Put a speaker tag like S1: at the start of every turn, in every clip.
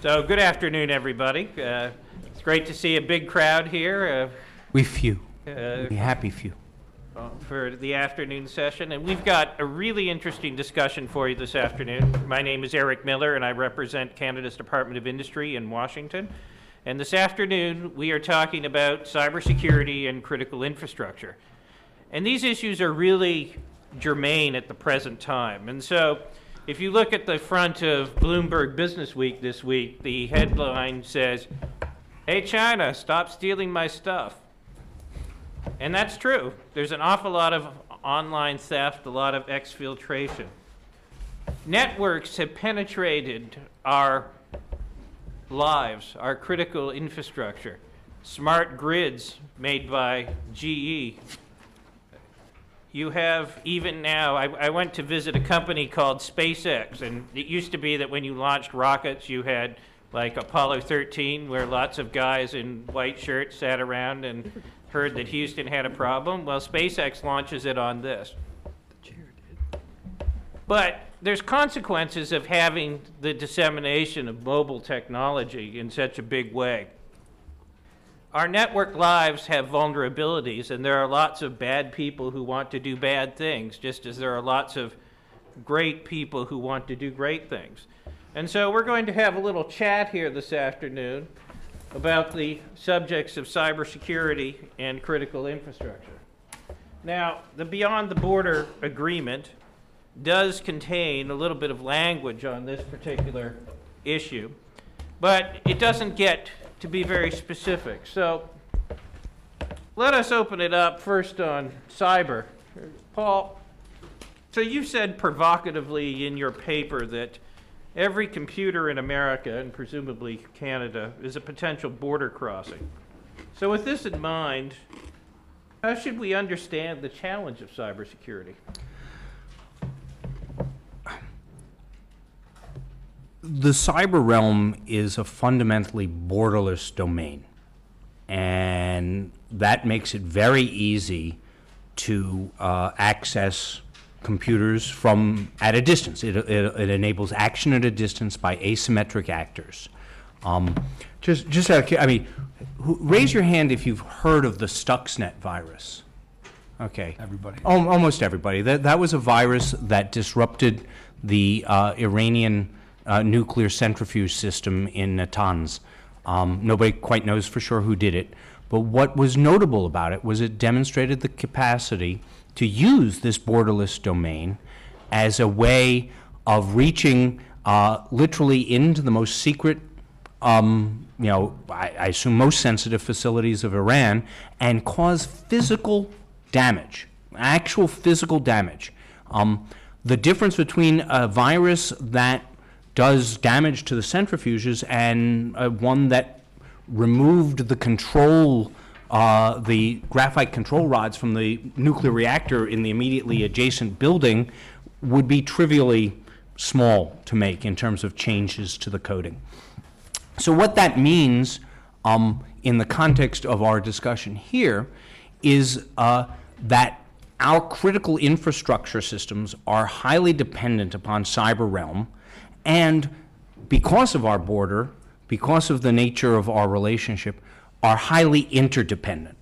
S1: So good afternoon, everybody. It's great to see a big crowd here.
S2: We happy few.
S1: For the afternoon session, and we've got a really interesting discussion for you this afternoon. My name is Eric Miller, and I represent Canada's Department of Industry in Washington. And this afternoon, we are talking about cybersecurity and critical infrastructure. And these issues are really germane at the present time. And so, if you look at the front of Bloomberg Business Week this week, the headline says, "Hey China, stop stealing my stuff." And that's true. There's an awful lot of online theft, a lot of exfiltration. Networks have penetrated our lives, our critical infrastructure. Smart grids made by GE. You have, even now, I went to visit a company called SpaceX, and it used to be that when you launched rockets, you had like Apollo 13, where lots of guys in white shirts sat around and heard that Houston had a problem. Well, SpaceX launches it on this. But there's consequences of having the dissemination of mobile technology in such a big way. Our network lives have vulnerabilities, and there are lots of bad people who want to do bad things, just as there are lots of great people who want to do great things. And so we're going to have a little chat here this afternoon about the subjects of cybersecurity and critical infrastructure. Now, the Beyond the Border agreement does contain a little bit of language on this particular issue, but it doesn't get to be very specific. So let us open it up first on cyber. Paul, so you said provocatively in your paper that every computer in America, and presumably Canada, is a potential border crossing. So with this in mind, how should we understand the challenge of cybersecurity?
S2: The cyber realm is a fundamentally borderless domain, and that makes it very easy to access computers from at a distance. It enables action at a distance by asymmetric actors. Just out of, I mean, raise your hand if you've heard of the Stuxnet virus. Okay.
S3: Everybody.
S2: Almost everybody. That was a virus that disrupted the Iranian nuclear centrifuge system in Natanz. Nobody quite knows for sure who did it, but what was notable about it was it demonstrated the capacity to use this borderless domain as a way of reaching literally into the most secret, I assume most sensitive facilities of Iran, and cause physical damage, actual physical damage. The difference between a virus that does damage to the centrifuges and one that removed the control, the graphite control rods from the nuclear reactor in the immediately adjacent building would be trivially small to make in terms of changes to the coding. So what that means in the context of our discussion here is that our critical infrastructure systems are highly dependent upon cyber realm, and because of our border, because of the nature of our relationship, are highly interdependent.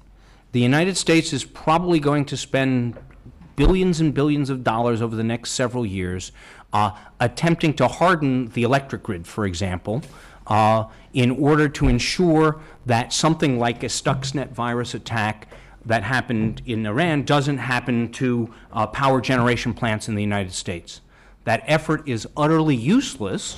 S2: The United States is probably going to spend billions and billions of dollars over the next several years attempting to harden the electric grid, for example, in order to ensure that something like a Stuxnet virus attack that happened in Iran doesn't happen to power generation plants in the United States. That effort is utterly useless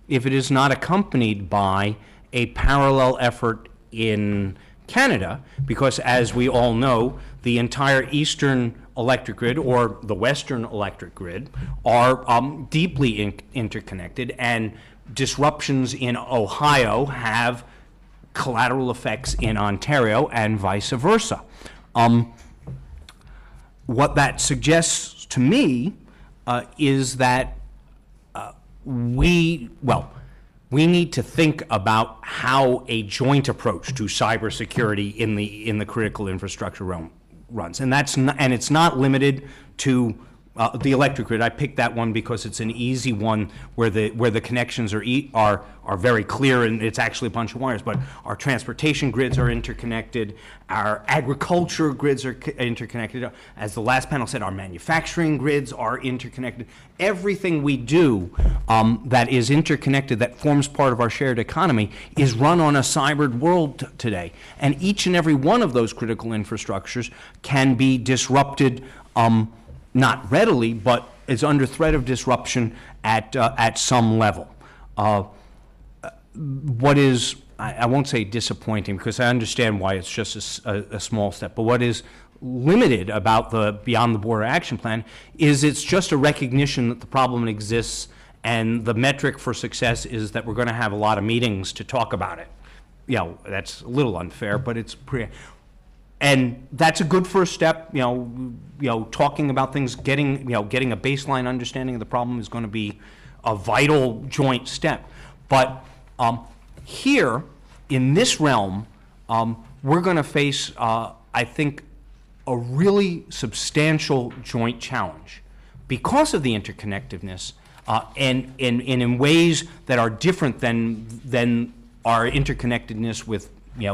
S2: if it is not accompanied by a parallel effort in Canada, because as we all know, the entire eastern electric grid or the western electric grid are deeply interconnected, and disruptions in Ohio have collateral effects in Ontario and vice versa. What that suggests to me is that we need to think about how a joint approach to cybersecurity in the critical infrastructure realm runs, and it's not limited to the electric grid. I picked that one because it's an easy one where the connections are very clear and it's actually a bunch of wires. But our transportation grids are interconnected. Our agriculture grids are interconnected. As the last panel said, our manufacturing grids are interconnected. Everything we do that is interconnected, that forms part of our shared economy, is run on a cybered world today. And each and every one of those critical infrastructures can be disrupted, not readily, but is under threat of disruption at some level. What is, I won't say disappointing, because I understand why it's just a small step, but what is limited about the Beyond the Border Action Plan is it's just a recognition that the problem exists, and the metric for success is that we're going to have a lot of meetings to talk about it. That's a little unfair, but it's and that's a good first step. Talking about things, getting a baseline understanding of the problem is going to be a vital joint step. But here, in this realm, we're going to face, I think, a really substantial joint challenge because of the interconnectedness, and in ways that are different than our interconnectedness with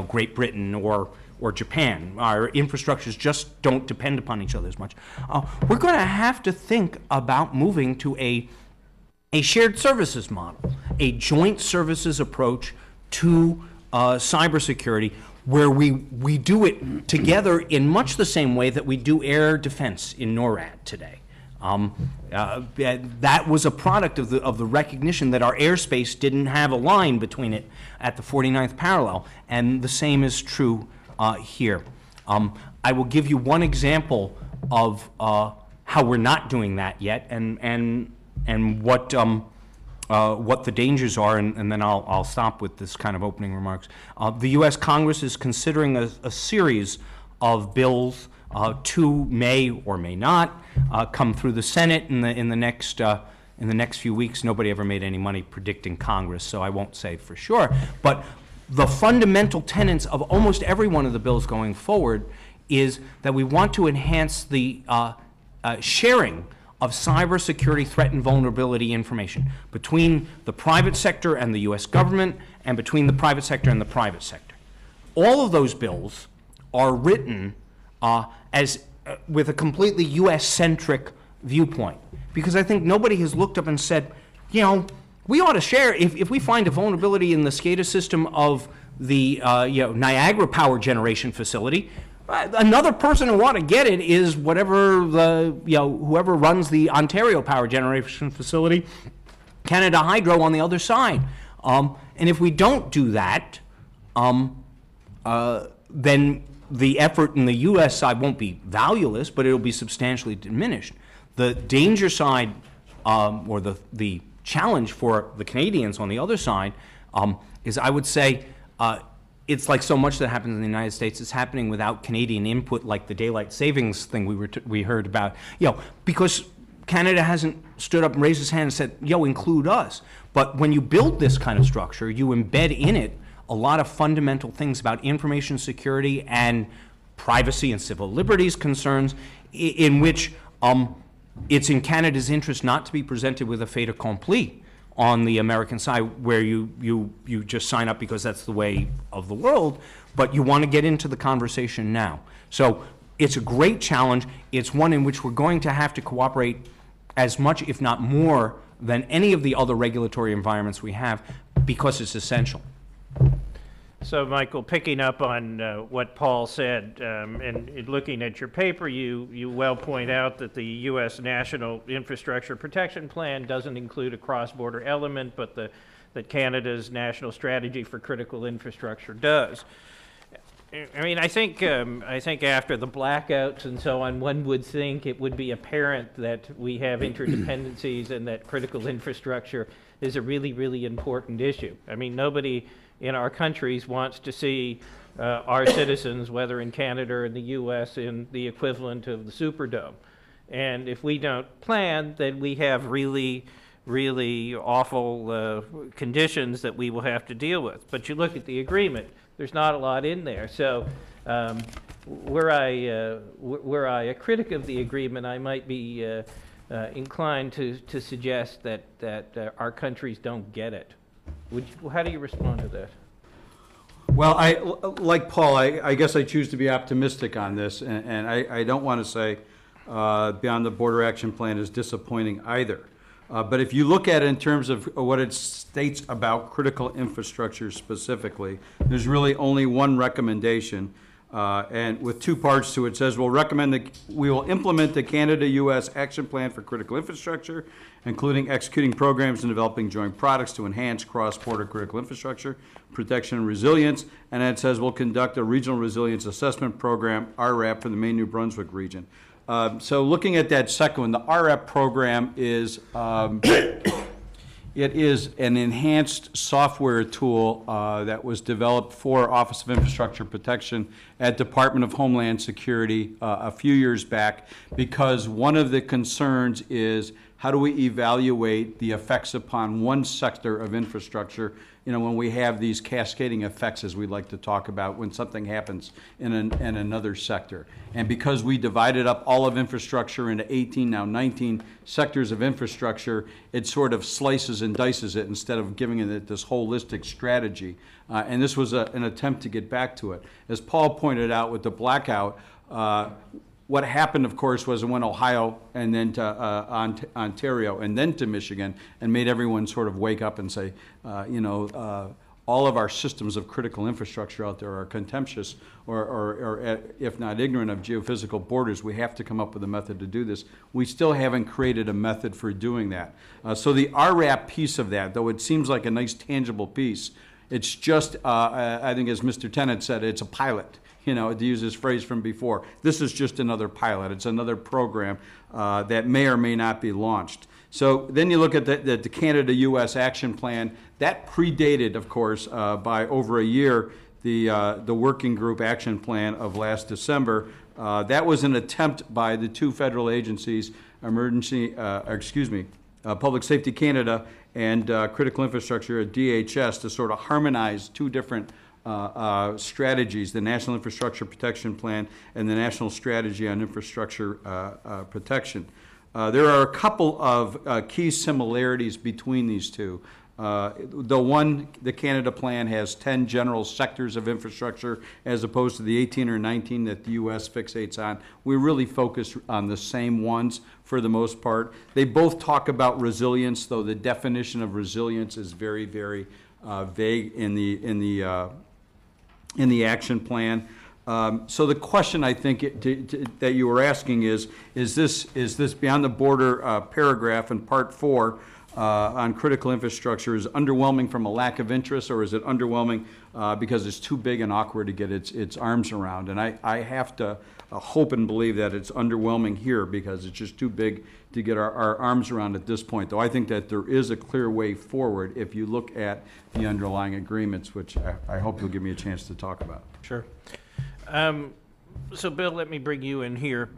S2: Great Britain or Japan. Our infrastructures just don't depend upon each other as much. We're going to have to think about moving to a shared services model, a joint services approach to cybersecurity, where we do it together in much the same way that we do air defense in NORAD today. That was a product of the recognition that our airspace didn't have a line between it at the 49th parallel, and the same is true here. I will give you one example of how we're not doing that yet, and what the dangers are, and then I'll stop with this kind of opening remarks. The U.S. Congress is considering a series of bills. Two may or may not come through the Senate in the next few weeks. Nobody ever made any money predicting Congress, so I won't say for sure. But the fundamental tenets of almost every one of the bills going forward is that we want to enhance the sharing of cybersecurity threat and vulnerability information between the private sector and the U.S. government, and between the private sector and the private sector. All of those bills are written with a completely U.S.-centric viewpoint, because I think nobody has looked up and said, we ought to share, if we find a vulnerability in the SCADA system of the Niagara power generation facility, another person who ought to get it is whoever runs the Ontario power generation facility, Canada Hydro on the other side. And if we don't do that, then the effort in the U.S. side won't be valueless, but it'll be substantially diminished. The danger side, or the challenge for the Canadians on the other side, is, I would say, it's like so much that happens in the United States, it's happening without Canadian input, like the daylight savings thing we heard about. Because Canada hasn't stood up and raised its hand and said, include us. But when you build this kind of structure, you embed in it a lot of fundamental things about information security and privacy and civil liberties concerns, in which it's in Canada's interest not to be presented with a fait accompli on the American side, where you just sign up because that's the way of the world, but you want to get into the conversation now. So it's a great challenge. It's one in which we're going to have to cooperate as much, if not more, than any of the other regulatory environments we have, because it's essential.
S1: So, Michael, picking up on what Paul said, and looking at your paper, you well point out that the U.S. National Infrastructure Protection Plan doesn't include a cross-border element, but that Canada's National Strategy for Critical Infrastructure does. I mean, I think after the blackouts and so on, one would think it would be apparent that we have interdependencies and that critical infrastructure is a really, really important issue. I mean, nobody in our countries wants to see our citizens, whether in Canada or in the U.S., in the equivalent of the Superdome. And if we don't plan, then we have really, really awful conditions that we will have to deal with. But you look at the agreement, there's not a lot in there. So were I a critic of the agreement, I might be inclined to suggest that our countries don't get it. How do you respond to that?
S3: Well, like Paul, I guess I choose to be optimistic on this, and I don't want to say Beyond the Border Action Plan is disappointing either. But if you look at it in terms of what it states about critical infrastructure specifically, there's really only one recommendation, and with two parts to it. It says we will implement the Canada-U.S. Action Plan for Critical Infrastructure, including executing programs and developing joint products to enhance cross-border critical infrastructure, protection and resilience. And then it says we'll conduct a Regional Resilience Assessment Program, RRAP, for the Maine New Brunswick region. So looking at that second one, the RRAP program is it is an enhanced software tool that was developed for Office of Infrastructure Protection at Department of Homeland Security a few years back, because one of the concerns is how do we evaluate the effects upon one sector of infrastructure, when we have these cascading effects, as we like to talk about, when something happens in another sector. And because we divided up all of infrastructure into 18, now 19 sectors of infrastructure, it sort of slices and dices it instead of giving it this holistic strategy. And this was an attempt to get back to it. As Paul pointed out with the blackout, what happened, of course, was it went Ohio and then to Ontario and then to Michigan, and made everyone sort of wake up and say, all of our systems of critical infrastructure out there are contemptuous or if not ignorant of geophysical borders. We have to come up with a method to do this. We still haven't created a method for doing that. So the RRAP piece of that, though it seems like a nice tangible piece, it's just, I think as Mr. Tennant said, it's a pilot. To use his phrase from before. This is just another pilot. It's another program that may or may not be launched. So then you look at the Canada-U.S. Action Plan. That predated, of course, by over a year, the Working Group Action Plan of last December. That was an attempt by the two federal agencies, Public Safety Canada and Critical Infrastructure at DHS, to sort of harmonize two different strategies, the National Infrastructure Protection Plan and the National Strategy on Infrastructure Protection. There are a couple of key similarities between these two. The Canada plan has 10 general sectors of infrastructure as opposed to the 18 or 19 that the U.S. fixates on. We really focus on the same ones for the most part. They both talk about resilience, though the definition of resilience is very, very vague in the action plan. So the question I think that you were asking is this Beyond the Border paragraph in Part 4 on critical infrastructure is underwhelming from a lack of interest, or is it underwhelming because it's too big and awkward to get its arms around? And I have to hope and believe that it's underwhelming here because it's just too big to get our arms around at this point. Though I think that there is a clear way forward if you look at the underlying agreements, which I hope you'll give me a chance to talk about.
S1: Sure. So Bill, let me bring you in here.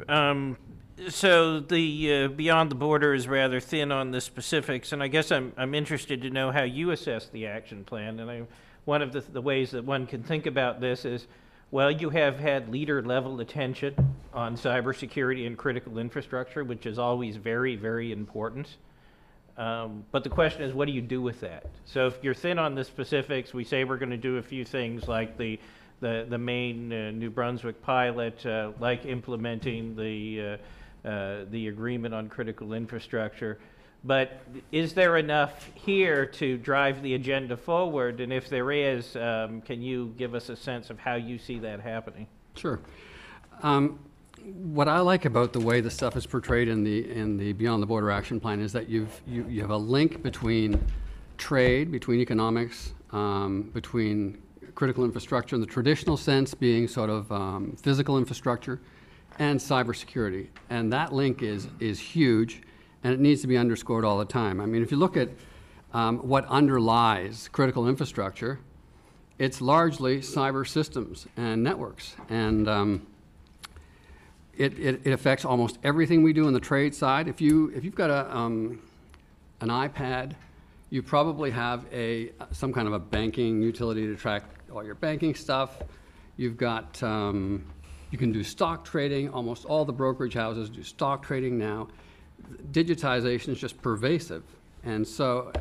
S1: So the Beyond the Border is rather thin on the specifics, and I guess I'm interested to know how you assess the action plan. And one of the ways that one can think about this is, well, you have had leader-level attention on cybersecurity and critical infrastructure, which is always very, very important. But the question is, what do you do with that? So if you're thin on the specifics, we say we're going to do a few things like the Maine New Brunswick pilot, like implementing the agreement on critical infrastructure. But is there enough here to drive the agenda forward? And if there is, can you give us a sense of how you see that happening?
S4: Sure. What I like about the way the stuff is portrayed in the Beyond the Border Action Plan is that you have a link between trade, between economics, between critical infrastructure in the traditional sense being sort of physical infrastructure, and cybersecurity. And that link is huge, and it needs to be underscored all the time. I mean, if you look at what underlies critical infrastructure, it's largely cyber systems and networks. And it affects almost everything we do on the trade side. If you've got an iPad, you probably have some kind of a banking utility to track all your banking stuff. You've got you can do stock trading. Almost all the brokerage houses do stock trading now. digitization is just pervasive. And so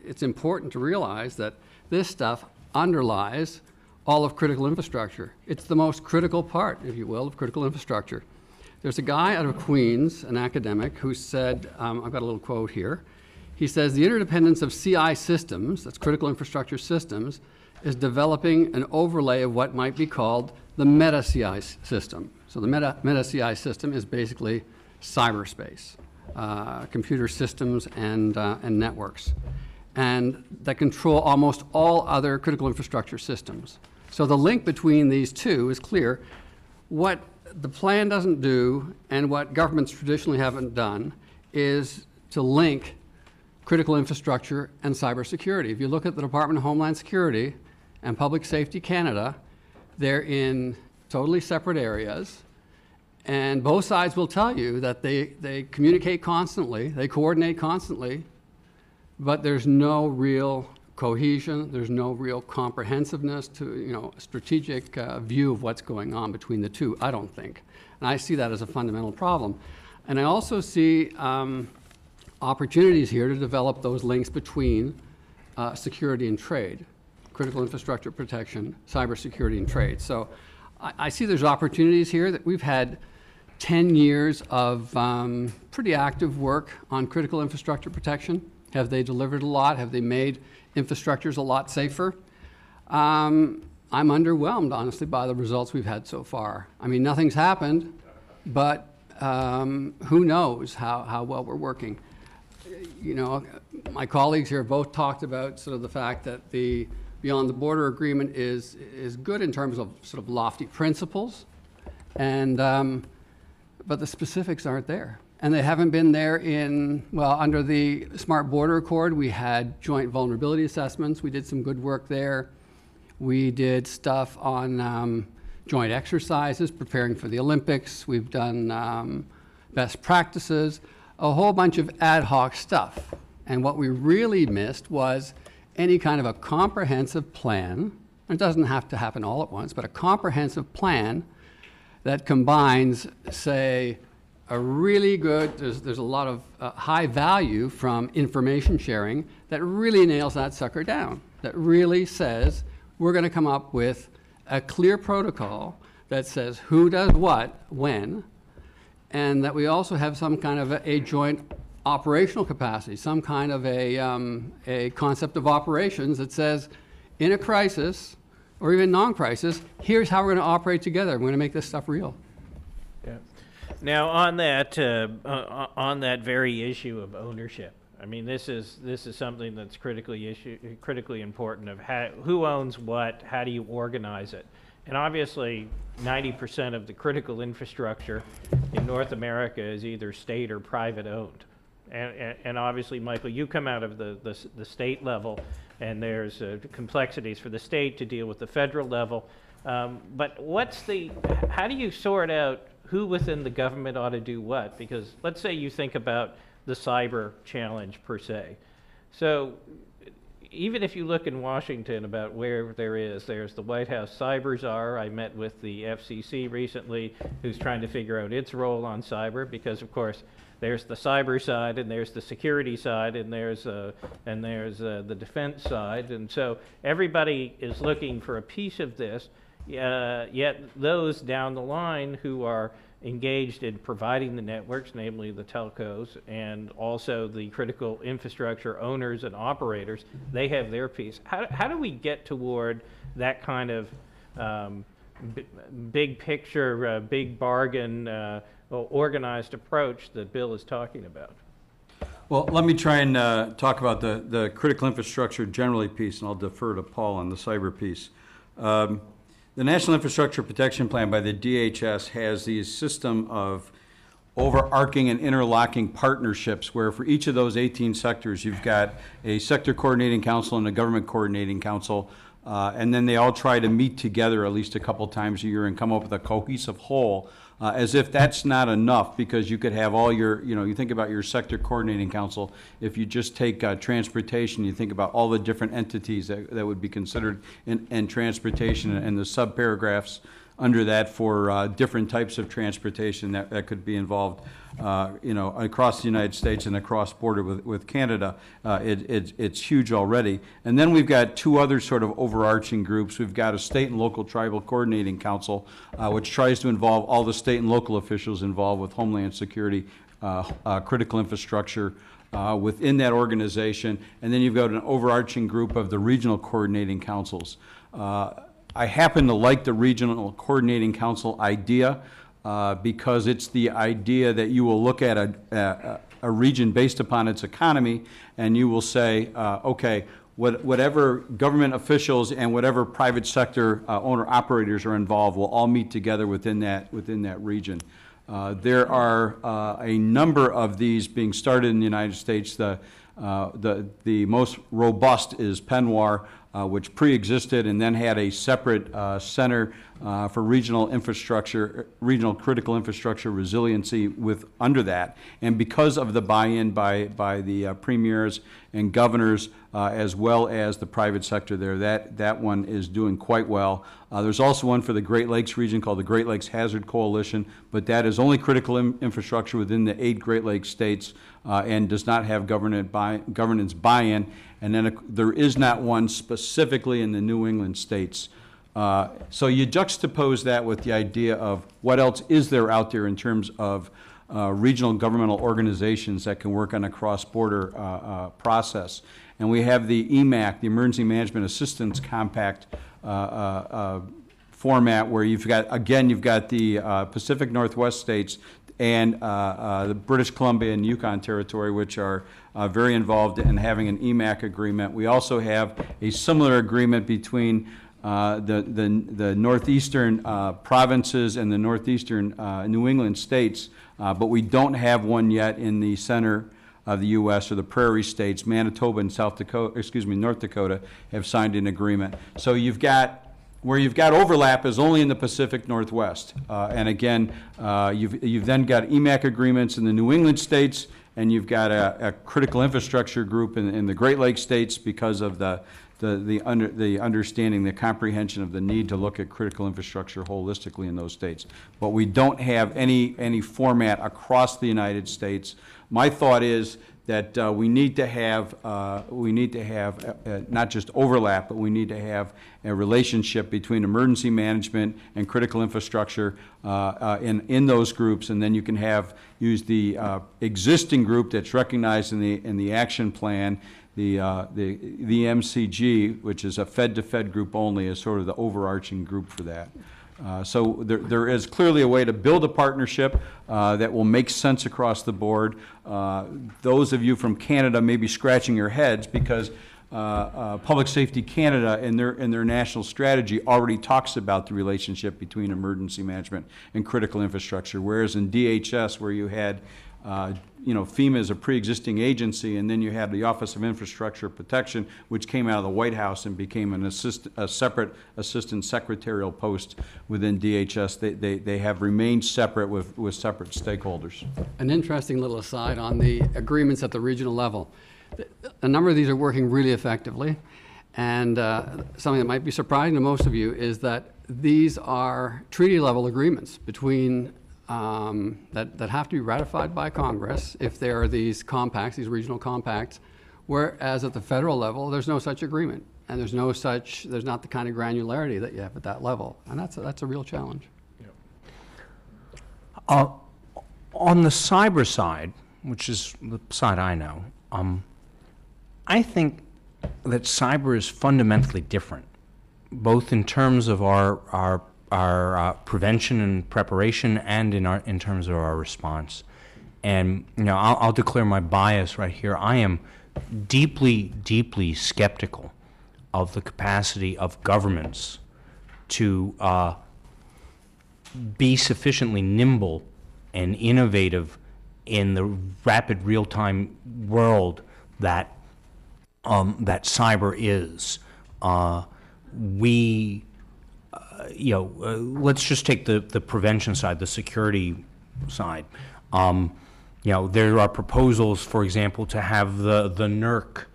S4: it's important to realize that this stuff underlies all of critical infrastructure. It's the most critical part, if you will, of critical infrastructure. There's a guy out of Queens, an academic, who said, I've got a little quote here. He says, the interdependence of CI systems, that's critical infrastructure systems, is developing an overlay of what might be called the meta-CI system. So the meta-CI system is basically cyberspace, computer systems and networks, and that control almost all other critical infrastructure systems. So the link between these two is clear. What the plan doesn't do, and what governments traditionally haven't done, is to link critical infrastructure and cybersecurity. If you look at the Department of Homeland Security and Public Safety Canada, they're in totally separate areas, and both sides will tell you that they communicate constantly, they coordinate constantly, but there's no real cohesion, there's no real comprehensiveness to, a strategic view of what's going on between the two, I don't think. And I see that as a fundamental problem. And I also see opportunities here to develop those links between security and trade, critical infrastructure protection, cybersecurity and trade. So I see there's opportunities here that we've had 10 years of pretty active work on critical infrastructure protection. Have they delivered a lot? Have they made infrastructures a lot safer? I'm underwhelmed, honestly, by the results we've had so far. I mean, nothing's happened, but who knows how well we're working. My colleagues here both talked about sort of the fact that the Beyond the Border agreement is good in terms of sort of lofty principles, and but the specifics aren't there. And they haven't been there under the Smart Border Accord, we had joint vulnerability assessments. We did some good work there. We did stuff on joint exercises, preparing for the Olympics. We've done best practices, a whole bunch of ad hoc stuff. And what we really missed was any kind of a comprehensive plan. It doesn't have to happen all at once, but a comprehensive plan that combines, say, a really good, there's a lot of high value from information sharing that really nails that sucker down, that really says we're going to come up with a clear protocol that says who does what, when, and that we also have some kind of a joint operational capacity, some kind of a concept of operations that says in a crisis or even non-crisis, here's how we're going to operate together. We're going to make this stuff real.
S1: Yeah. Now, on that very issue of ownership, I mean, this is something that's critically important of who owns what, how do you organize it, and obviously, 90% of the critical infrastructure in North America is either state or private owned, and obviously, Michael, you come out of the state level, and there's complexities for the state to deal with the federal level, but how do you sort out who within the government ought to do what? Because let's say you think about the cyber challenge per se. So even if you look in Washington about where there's the White House Cyber Czar. I met with the FCC recently, who's trying to figure out its role on cyber, because of course there's the cyber side and there's the security side and there's the defense side, and so everybody is looking for a piece of this. Yet those down the line who are engaged in providing the networks, namely the telcos, and also the critical infrastructure owners and operators, they have their piece. How do we get toward that kind of big picture, big bargain, organized approach that Bill is talking about?
S3: Well, let me try and talk about the critical infrastructure generally piece, and I'll defer to Paul on the cyber piece. The National Infrastructure Protection Plan by the DHS has the system of overarching and interlocking partnerships where for each of those 18 sectors, you've got a sector coordinating council and a government coordinating council, and then they all try to meet together at least a couple times a year and come up with a cohesive whole, as if that's not enough, because you could have all your, you think about your sector coordinating council. If you just take transportation, you think about all the different entities that would be considered in transportation and the subparagraphs under that for different types of transportation that could be involved, across the United States and across border with Canada. It's huge already. And then we've got two other sort of overarching groups. We've got a state and local tribal coordinating council, which tries to involve all the state and local officials involved with Homeland Security, critical infrastructure, within that organization. And then you've got an overarching group of the regional coordinating councils. I happen to like the regional coordinating council idea because it's the idea that you will look at a region based upon its economy, and you will say, okay, whatever government officials and whatever private sector owner-operators are involved will all meet together within that region. There are a number of these being started in the United States. The most robust is Penwar, which pre-existed and then had a separate center for regional critical infrastructure resiliency under that. And because of the buy-in by the premiers and governors, as well as the private sector there, that one is doing quite well. There's also one for the Great Lakes region called the Great Lakes Hazard Coalition, but that is only critical infrastructure within the 8 Great Lakes states and does not have governance buy-in. And then there is not one specifically in the New England states. So you juxtapose that with the idea of what else is there out there in terms of regional governmental organizations that can work on a cross-border process. And we have the EMAC, the Emergency Management Assistance Compact format, where you've got the Pacific Northwest states and the British Columbia and Yukon Territory, which are very involved in having an EMAC agreement. We also have a similar agreement between the northeastern provinces and the northeastern New England states, but we don't have one yet in the center of the U.S. or the prairie states. Manitoba and North Dakota have signed an agreement. So where you've got overlap is only in the Pacific Northwest. And again, you've then got EMAC agreements in the New England states, and you've got a critical infrastructure group in the Great Lakes states because of the understanding, the comprehension of the need to look at critical infrastructure holistically in those states. But we don't have any format across the United States. My thought is that we need to have not just overlap, but we need to have a relationship between emergency management and critical infrastructure in those groups, and then you can use the existing group that's recognized in the action plan. The MCG, which is a Fed-to-Fed group only, is sort of the overarching group for that. So there is clearly a way to build a partnership that will make sense across the board. Those of you from Canada may be scratching your heads because Public Safety Canada in their national strategy already talks about the relationship between emergency management and critical infrastructure, whereas in DHS, where you had FEMA is a pre-existing agency, and then you had the Office of Infrastructure Protection, which came out of the White House and became a separate assistant secretarial post within DHS. They have remained separate with separate stakeholders.
S4: An interesting little aside on the agreements at the regional level. A number of these are working really effectively, and something that might be surprising to most of you is that these are treaty-level agreements between that have to be ratified by Congress if there are these compacts, these regional compacts, whereas at the federal level, there's no such agreement. And there's not the kind of granularity that you have at that level. And that's a real challenge.
S2: On the cyber side, which is the side I know, I think that cyber is fundamentally different, both in terms of our prevention and preparation, and in terms of our response. And I'll declare my bias right here. I am deeply, deeply skeptical of the capacity of governments to be sufficiently nimble and innovative in the rapid real-time world that cyber is. Let's just take the prevention side, the security side. There are proposals, for example, to have the NERC,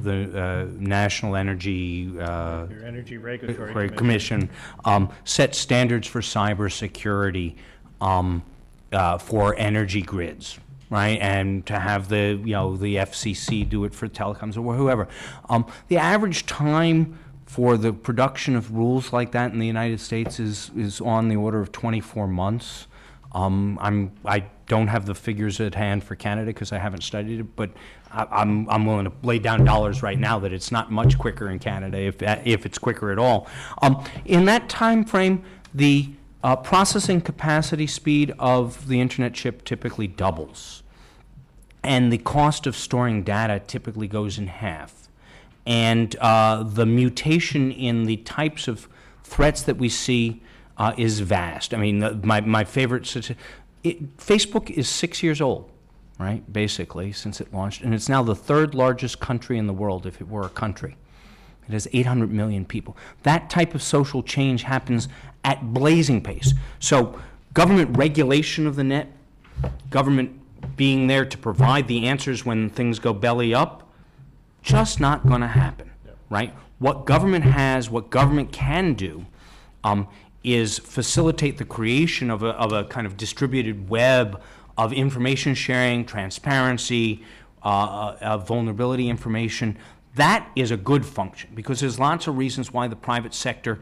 S2: the National Energy
S1: Your Energy Regulatory
S2: Commission, set standards for cybersecurity for energy grids, right? And to have the FCC do it for telecoms or whoever. The average time for the production of rules like that in the United States is on the order of 24 months. I don't have the figures at hand for Canada because I haven't studied it, but I'm willing to lay down dollars right now that it's not much quicker in Canada, if it's quicker at all. In that time frame, the processing capacity speed of the internet chip typically doubles, and the cost of storing data typically goes in half. And the mutation in the types of threats that we see is vast. I mean, my favorite, Facebook is 6 years old, right, basically, since it launched, and it's now the third largest country in the world, if it were a country. It has 800 million people. That type of social change happens at blazing pace. So government regulation of the net, government being there to provide the answers when things go belly up, just not going to happen, right? What government can do is facilitate the creation of a kind of distributed web of information sharing, transparency, vulnerability information. That is a good function, because there's lots of reasons why the private sector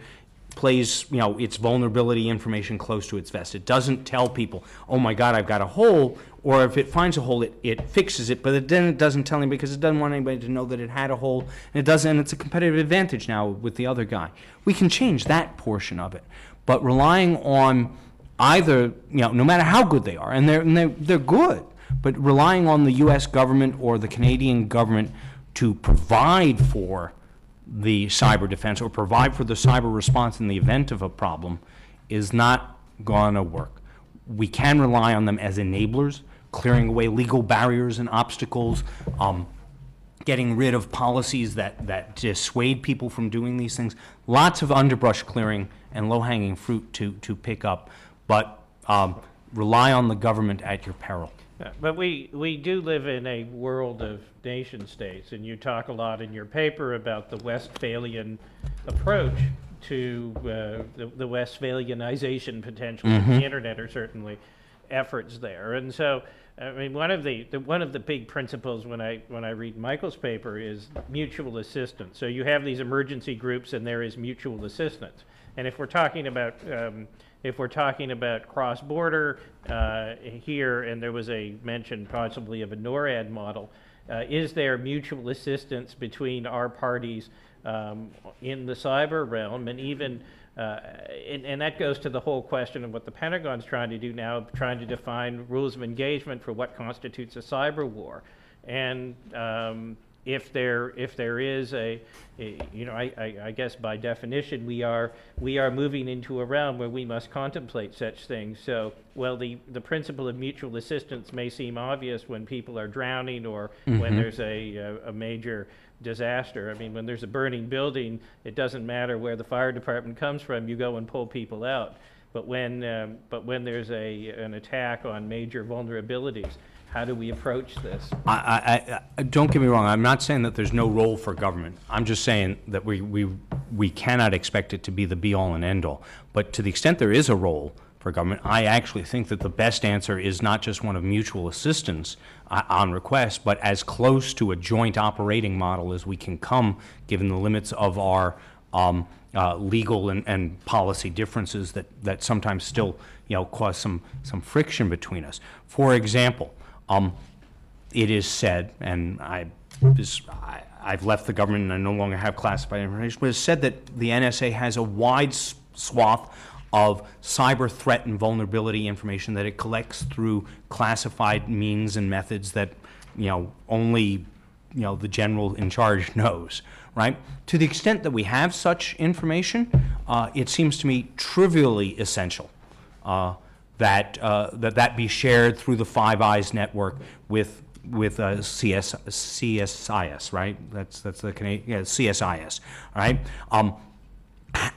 S2: plays, its vulnerability information close to its vest. It doesn't tell people, oh my God, I've got a hole, or if it finds a hole, it fixes it, but then it doesn't tell him because it doesn't want anybody to know that it had a hole, and it's a competitive advantage now with the other guy. We can change that portion of it, but relying on either, no matter how good they are, and they're good, but relying on the U.S. government or the Canadian government to provide for the cyber defense or provide for the cyber response in the event of a problem is not going to work. We can rely on them as enablers, clearing away legal barriers and obstacles, getting rid of policies that dissuade people from doing these things. Lots of underbrush clearing and low-hanging fruit to pick up, but rely on the government at your peril.
S1: But we do live in a world of nation states, and you talk a lot in your paper about the Westphalian approach to the Westphalianization potential of the internet, are certainly efforts there. And so, I mean, one of the big principles when I read Michael's paper is mutual assistance. So you have these emergency groups, and there is mutual assistance. And if we're talking about cross-border here, and there was a mention possibly of a NORAD model, is there mutual assistance between our parties in the cyber realm, and even and that goes to the whole question of what the Pentagon's trying to do now, trying to define rules of engagement for what constitutes a cyber war. And if there is I guess by definition we are moving into a realm where we must contemplate such things. So, well, the principle of mutual assistance may seem obvious when people are drowning or when there's a major disaster. I mean, when there's a burning building, it doesn't matter where the fire department comes from, you go and pull people out. But when there's an attack on major vulnerabilities, how do we approach this?
S2: I don't get me wrong. I'm not saying that there's no role for government. I'm just saying that we cannot expect it to be the be-all and end-all. But to the extent there is a role for government, I actually think that the best answer is not just one of mutual assistance on request, but as close to a joint operating model as we can come, given the limits of our legal and policy differences that sometimes still cause some friction between us. For example, it is said, and I've left the government and I no longer have classified information, but it's said that the NSA has a wide swath of cyber threat and vulnerability information that it collects through classified means and methods that only the general in charge knows, right? To the extent that we have such information, it seems to me trivially essential that be shared through the Five Eyes network with CSIS, right? That's the Canadian, CSIS, all right?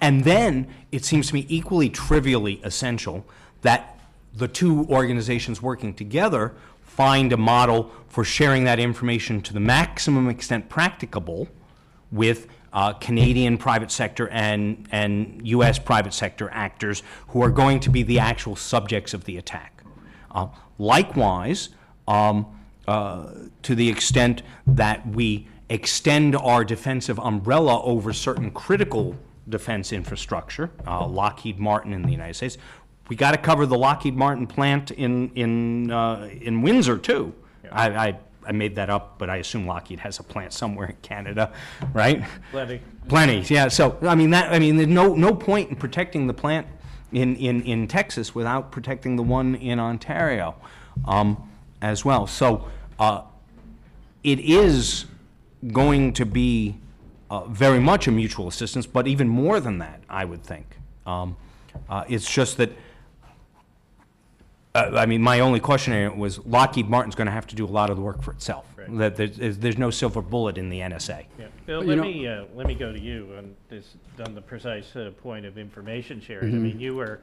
S2: And then it seems to me equally trivially essential that the two organizations working together find a model for sharing that information to the maximum extent practicable with Canadian private sector and U.S. private sector actors who are going to be the actual subjects of the attack. Likewise, to the extent that we extend our defensive umbrella over certain critical defense infrastructure, Lockheed Martin in the United States, we got to cover the Lockheed Martin plant in Windsor too. Yeah. I made that up, but I assume Lockheed has a plant somewhere in Canada, right? Plenty, yeah. So there's no point in protecting the plant in Texas without protecting the one in Ontario as well. So it is going to be very much a mutual assistance, but even more than that, I would think. It's just that, my only question was Lockheed Martin's going to have to do a lot of the work for itself. Right. That there's no silver bullet in the NSA.
S1: Yeah. Bill, let me go to you on the precise point of information sharing. Mm-hmm. I mean, you were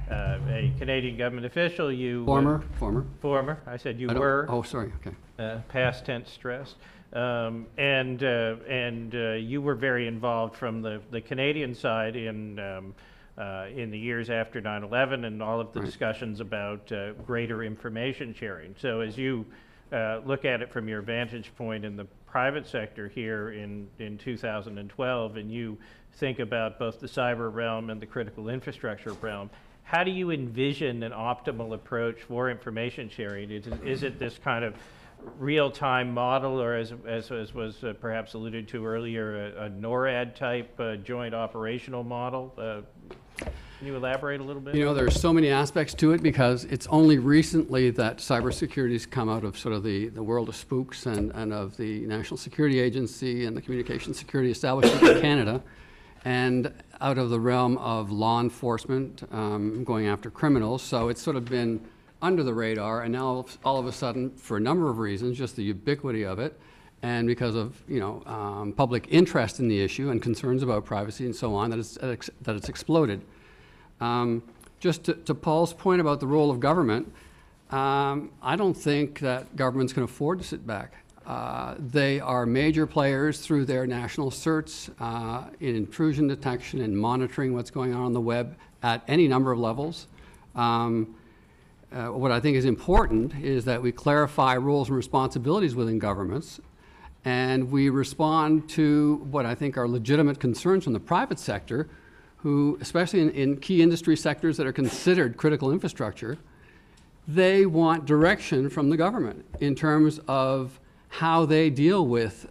S1: a Canadian government official. You former. I said you were.
S4: Oh, sorry. Okay.
S1: Past tense stressed. And you were very involved from the Canadian side in the years after 9/11 and all of the discussions about greater information sharing. So as you look at it from your vantage point in the private sector here in 2012, and you think about both the cyber realm and the critical infrastructure realm, how do you envision an optimal approach for information sharing? Is it this kind of real-time model, or as was perhaps alluded to earlier, a NORAD type joint operational model? Can you elaborate a little bit?
S4: There's so many aspects to it because it's only recently that cybersecurity's come out of sort of the world of spooks and of the National Security Agency and the Communication Security Establishment in Canada, and out of the realm of law enforcement going after criminals. So it's sort of been under the radar, and now all of a sudden, for a number of reasons, just the ubiquity of it, and because of public interest in the issue and concerns about privacy and so on, that it's exploded. Just to Paul's point about the role of government, I don't think that governments can afford to sit back. They are major players through their national certs in intrusion detection and monitoring what's going on the web at any number of levels. What I think is important is that we clarify roles and responsibilities within governments, and we respond to what I think are legitimate concerns from the private sector, who, especially in key industry sectors that are considered critical infrastructure, they want direction from the government in terms of how they deal with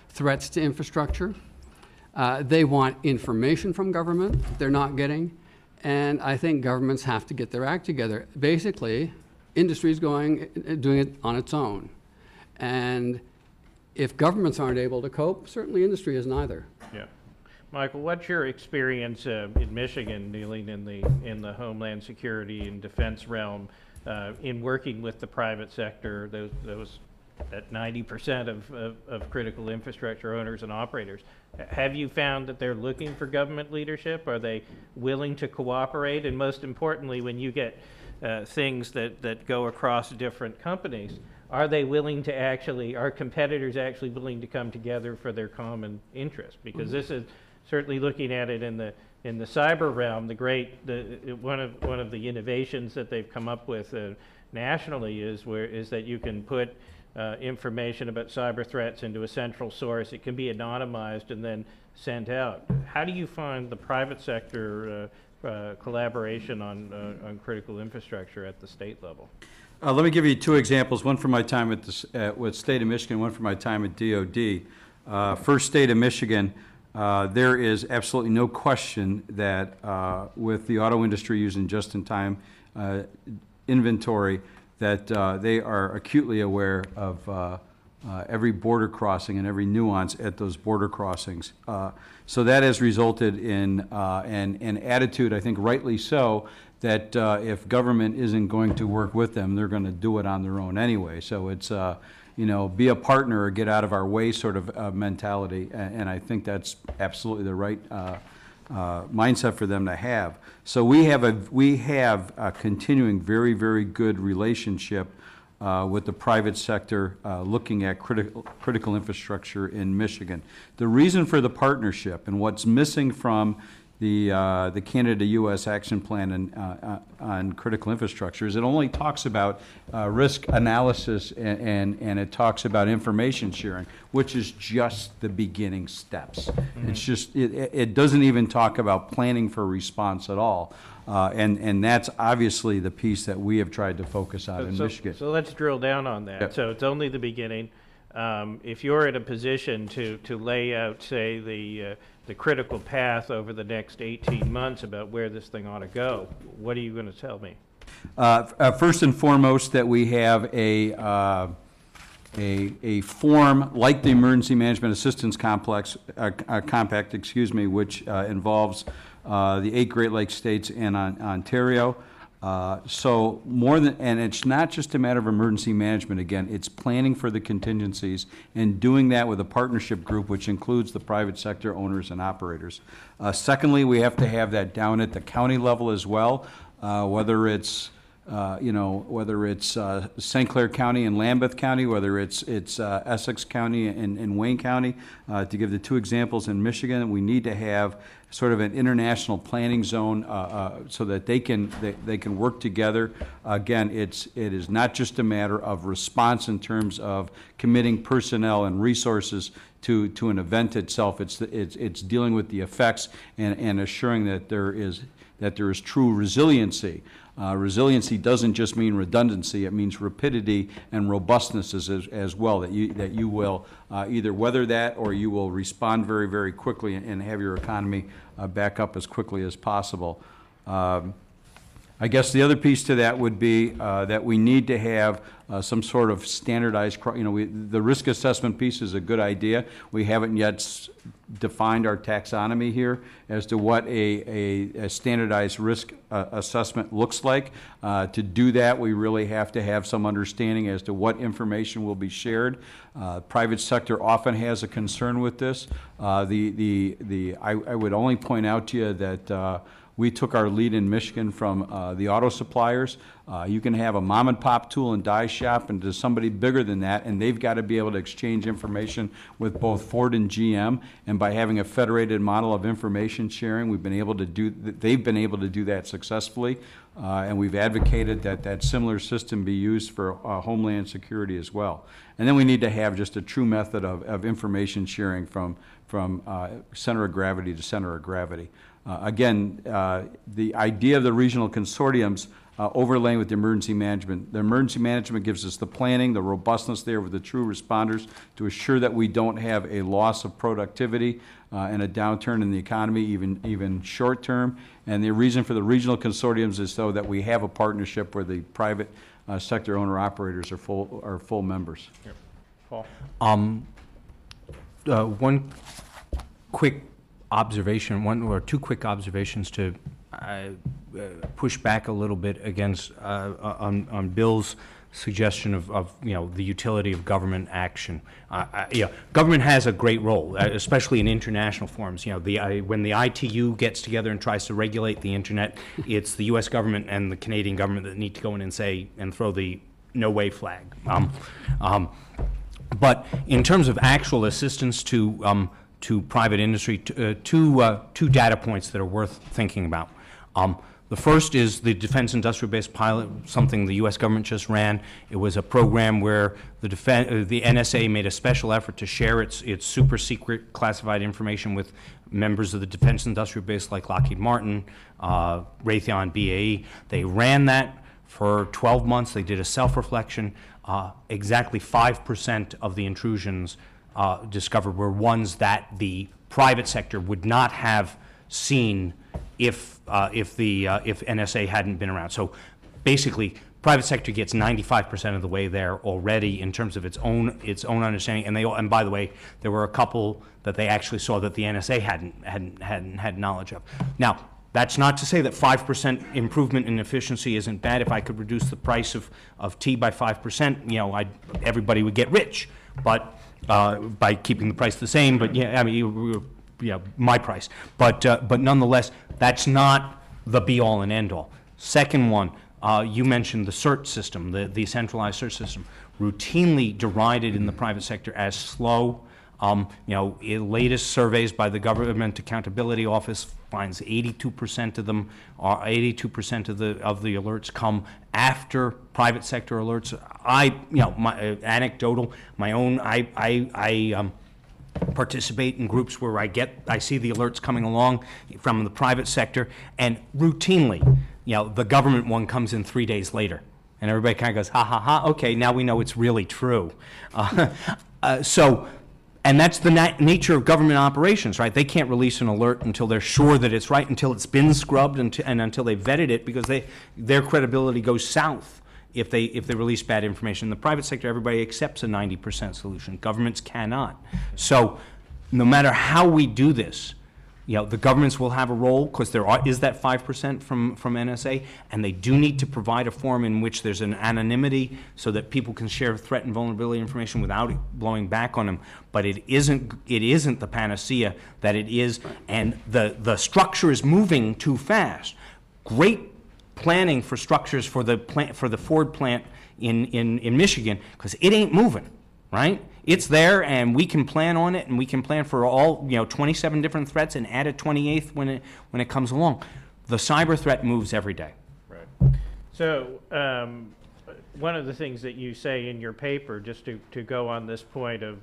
S4: threats to infrastructure. They want information from government they're not getting. And I think governments have to get their act together. Basically, industry is doing it on its own. And if governments aren't able to cope, certainly industry isn't either.
S1: Yeah. Michael, what's your experience in Michigan dealing in the homeland security and defense realm in working with the private sector, those at 90% of critical infrastructure owners and operators? Have you found that they're looking for government leadership? Are they willing to cooperate? And most importantly, when you get things that go across different companies, are competitors actually willing to come together for their common interest? Because this is certainly looking at it in the cyber realm, one of the innovations that they've come up with nationally is that you can put information about cyber threats into a central source. It can be anonymized and then sent out. How do you find the private sector collaboration on critical infrastructure at the state level?
S3: Let me give you two examples, one from my time with State of Michigan, one from my time at DOD. First, State of Michigan, there is absolutely no question that with the auto industry using just-in-time inventory, that they are acutely aware of every border crossing and every nuance at those border crossings. So that has resulted in an attitude, I think rightly so, that if government isn't going to work with them, they're going to do it on their own anyway. So it's, be a partner or get out of our way sort of mentality, and I think that's absolutely the right mindset for them to have. So we have a continuing very, very good relationship with the private sector looking at critical infrastructure in Michigan. The reason for the partnership and what's missing from the Canada-U.S. Action Plan on critical infrastructure is it only talks about risk analysis and it talks about information sharing, which is just the beginning steps. It's just, it doesn't even talk about planning for response at all. And that's obviously the piece that we have tried to focus on in Michigan.
S1: So let's drill down on that.
S3: Yep.
S1: So it's only the beginning. If you're in a position to lay out, say, the critical path over the next 18 months about where this thing ought to go, what are you going to tell me?
S3: First and foremost, that we have a form like the Emergency Management Assistance Compact, which involves the 8 Great Lakes states and Ontario. So more than, and it's not just a matter of emergency management, again, it's planning for the contingencies and doing that with a partnership group which includes the private sector owners and operators. Secondly, we have to have that down at the county level as well, whether it's St. Clair County and Lambeth County, whether it's Essex County and Wayne County. To give the 2 examples in Michigan, we need to have sort of an international planning zone so that they can work together. Again, it is not just a matter of response in terms of committing personnel and resources to an event itself. It's dealing with the effects and assuring that there is true resiliency. Resiliency doesn't just mean redundancy; it means rapidity and robustness as well. That you will either weather that or you will respond very, very quickly and have your economy back up as quickly as possible. I guess the other piece to that would be that we need to have some sort of standardized, the risk assessment piece is a good idea. We haven't yet defined our taxonomy here as to what a standardized risk assessment looks like. To do that, we really have to have some understanding as to what information will be shared. Private sector often has a concern with this. I would only point out to you that we took our lead in Michigan from the auto suppliers. You can have a mom and pop tool and die shop and to somebody bigger than that, and they've got to be able to exchange information with both Ford and GM. And by having a federated model of information sharing, they've been able to do that successfully. And we've advocated that similar system be used for Homeland Security as well. And then we need to have just a true method of information sharing from center of gravity to center of gravity. Again, the idea of the regional consortiums overlaying with the emergency management. The emergency management gives us the planning, the robustness there with the true responders to assure that we don't have a loss of productivity and a downturn in the economy, even short term. And the reason for the regional consortiums is so that we have a partnership where the private sector owner-operators are full members.
S1: Yep. Paul?
S2: One quick observation, one or 2 quick observations to push back a little bit against on Bill's suggestion of the utility of government action. Government has a great role, especially in international forums. When the ITU gets together and tries to regulate the internet, it's the U.S. government and the Canadian government that need to go in and throw the no way flag. But in terms of actual assistance to private industry, two data points that are worth thinking about. The first is the Defense Industrial Base pilot, something the U.S. government just ran. It was a program where the NSA made a special effort to share its super secret classified information with members of the Defense Industrial Base like Lockheed Martin, Raytheon, BAE. They ran that for 12 months. They did a self-reflection. Exactly 5% of the intrusions discovered were ones that the private sector would not have seen if NSA hadn't been around. So basically, private sector gets 95% of the way there already in terms of its own understanding. And by the way, there were a couple that they actually saw that the NSA hadn't had knowledge of. Now, that's not to say that 5% improvement in efficiency isn't bad. If I could reduce the price of tea by 5%, everybody would get rich. But by keeping the price the same, but yeah, I mean, my price. But nonetheless, that's not the be-all and end-all. Second one, you mentioned the CERT system, the centralized CERT system, routinely derided in the private sector as slow. Latest surveys by the Government Accountability Office finds 82% of them, 82% of the alerts come after private sector alerts. Anecdotal, my own, I participate in groups where I see the alerts coming along from the private sector, and routinely, the government one comes in 3 days later. And everybody kind of goes, ha, ha, ha, okay, now we know it's really true. And that's the nature of government operations, right? They can't release an alert until they're sure that it's right, until it's been scrubbed, and until they've vetted it, because their credibility goes south if they release bad information. In the private sector, everybody accepts a 90% solution. Governments cannot. So no matter how we do this, the governments will have a role, because there is that 5% from NSA, and they do need to provide a form in which there's an anonymity so that people can share threat and vulnerability information without blowing back on them. But it isn't the panacea that it is, and the structure is moving too fast. Great planning for structures for the Ford plant in Michigan, because it ain't moving, right? It's there, and we can plan on it, and we can plan for all 27 different threats and add a 28th when it comes along. The cyber threat moves every day.
S1: Right. So one of the things that you say in your paper, just to go on this point of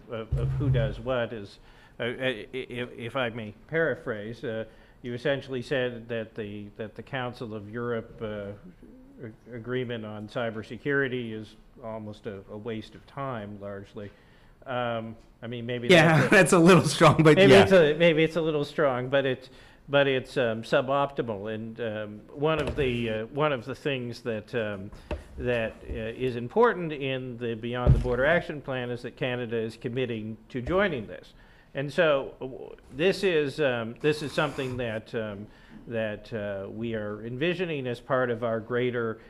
S1: who does what, is, if I may paraphrase, you essentially said that the Council of Europe agreement on cybersecurity is almost a waste of time, largely. Maybe
S2: that's a little strong, but
S1: maybe it's a little strong, but it's suboptimal. And one of the things that is important in the Beyond the Border Action Plan is that Canada is committing to joining this. And so this is something that we are envisioning as part of our greater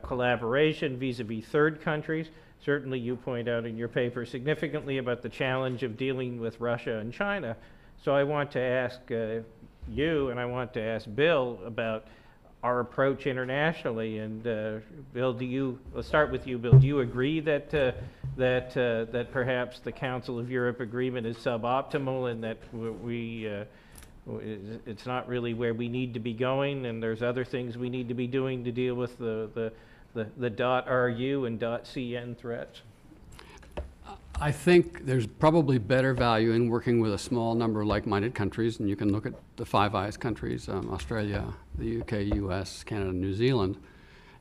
S1: collaboration vis-a-vis third countries. Certainly, you point out in your paper significantly about the challenge of dealing with Russia and China. So I want to ask you, and I want to ask Bill about our approach internationally. And Bill, let's start with you, Bill. Do you agree that perhaps the Council of Europe agreement is suboptimal, and that it's not really where we need to be going, and there's other things we need to be doing to deal with the .ru and .cn threats?
S4: I think there's probably better value in working with a small number of like-minded countries, and you can look at the Five Eyes countries, Australia, the UK, US, Canada, New Zealand,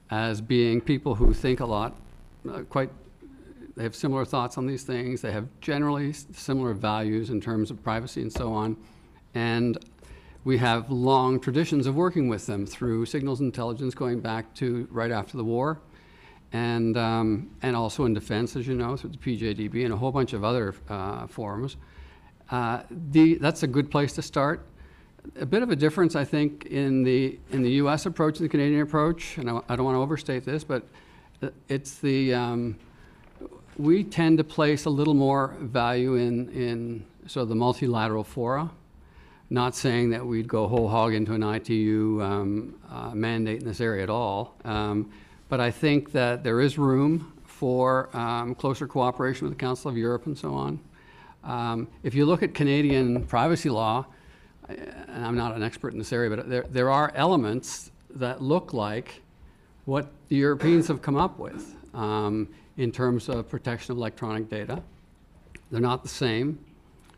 S4: as being people who think a lot, they have similar thoughts on these things, they have generally similar values in terms of privacy and so on, and we have long traditions of working with them through signals intelligence going back to right after the war, and also in defense, as you know, through the PJDB and a whole bunch of other forums. That's a good place to start. A bit of a difference, I think, in the U.S. approach and the Canadian approach, and I don't want to overstate this, but it's we tend to place a little more value in sort of the multilateral fora. Not saying that we'd go whole hog into an ITU mandate in this area at all, but I think that there is room for closer cooperation with the Council of Europe and so on. If you look at Canadian privacy law, and I'm not an expert in this area, but there are elements that look like what the Europeans have come up with in terms of protection of electronic data. They're not the same.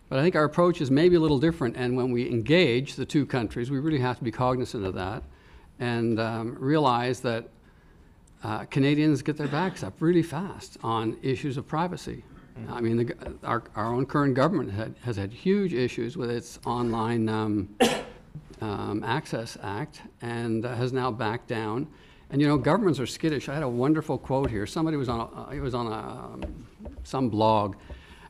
S4: But I think our approach is maybe a little different, and when we engage the two countries, we really have to be cognizant of that and realize that Canadians get their backs up really fast on issues of privacy. Mm-hmm. I mean, our own current government has had huge issues with its Online Access Act and has now backed down. And governments are skittish. I had a wonderful quote here. Somebody was on some blog.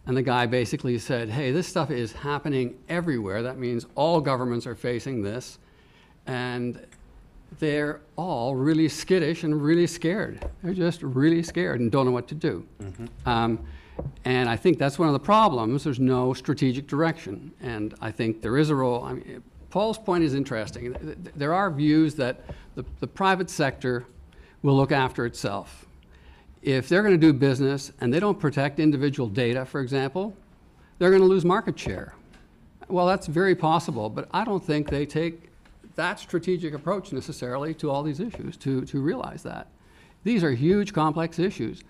S4: And the guy basically said, hey, this stuff is happening everywhere. That means all governments are facing this. And they're all really skittish and really scared. They're just really scared and don't know what to do. Mm-hmm. And I think that's one of the problems. There's no strategic direction. And I think there is a role. I mean, Paul's point is interesting. There are views that the private sector will look after itself. If they're going to do business and they don't protect individual data, for example, they're going to lose market share. Well, that's very possible, but I don't think they take that strategic approach necessarily to all these issues to realize that. These are huge, complex issues.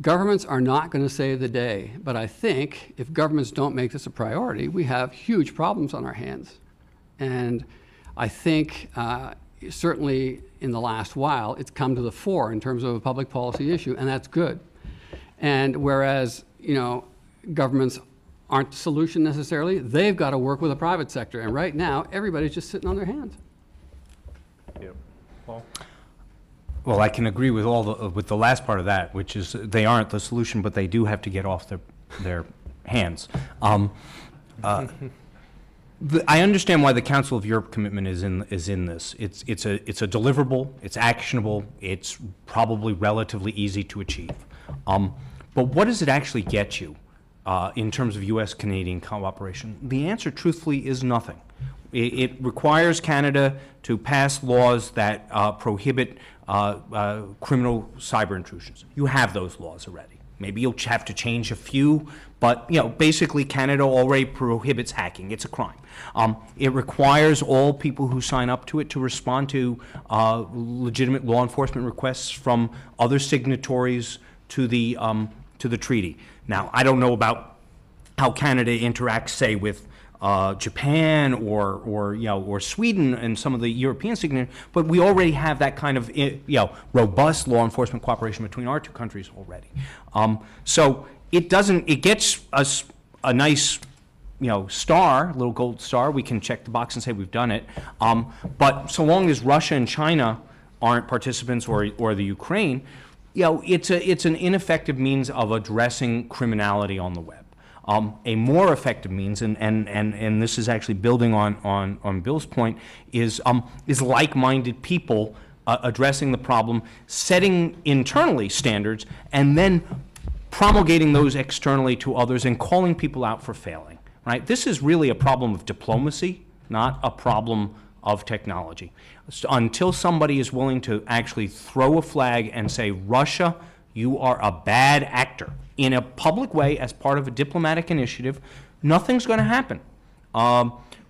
S4: Governments are not going to save the day, but I think if governments don't make this a priority, we have huge problems on our hands. And I think certainly in the last while, it's come to the fore in terms of a public policy issue, and that's good. And whereas, governments aren't the solution necessarily, they've got to work with the private sector. And right now, everybody's just sitting on their hands.
S1: Yep. Paul?
S2: Well, I can agree with with the last part of that, which is they aren't the solution, but they do have to get off their hands. I understand why the Council of Europe commitment is in this. It's a deliverable. It's actionable. It's probably relatively easy to achieve. But what does it actually get you in terms of U.S.-Canadian cooperation? The answer, truthfully, is nothing. It requires Canada to pass laws that prohibit criminal cyber intrusions. You have those laws already. Maybe you'll have to change a few, but basically Canada already prohibits hacking. It's a crime. It requires all people who sign up to it to respond to legitimate law enforcement requests from other signatories to the treaty. Now, I don't know about how Canada interacts, say, with Japan or Sweden and some of the European signatories, but we already have that kind of robust law enforcement cooperation between our two countries already. So it gets us a nice star, a little gold star. We can check the box and say we've done it. But so long as Russia and China aren't participants or the Ukraine, it's an ineffective means of addressing criminality on the web. A more effective means, and this is actually building on Bill's point, is like-minded people addressing the problem, setting internally standards, and then promulgating those externally to others and calling people out for failing. Right? This is really a problem of diplomacy, not a problem of technology. So until somebody is willing to actually throw a flag and say, Russia, you are a bad actor, in a public way as part of a diplomatic initiative, nothing's going to happen.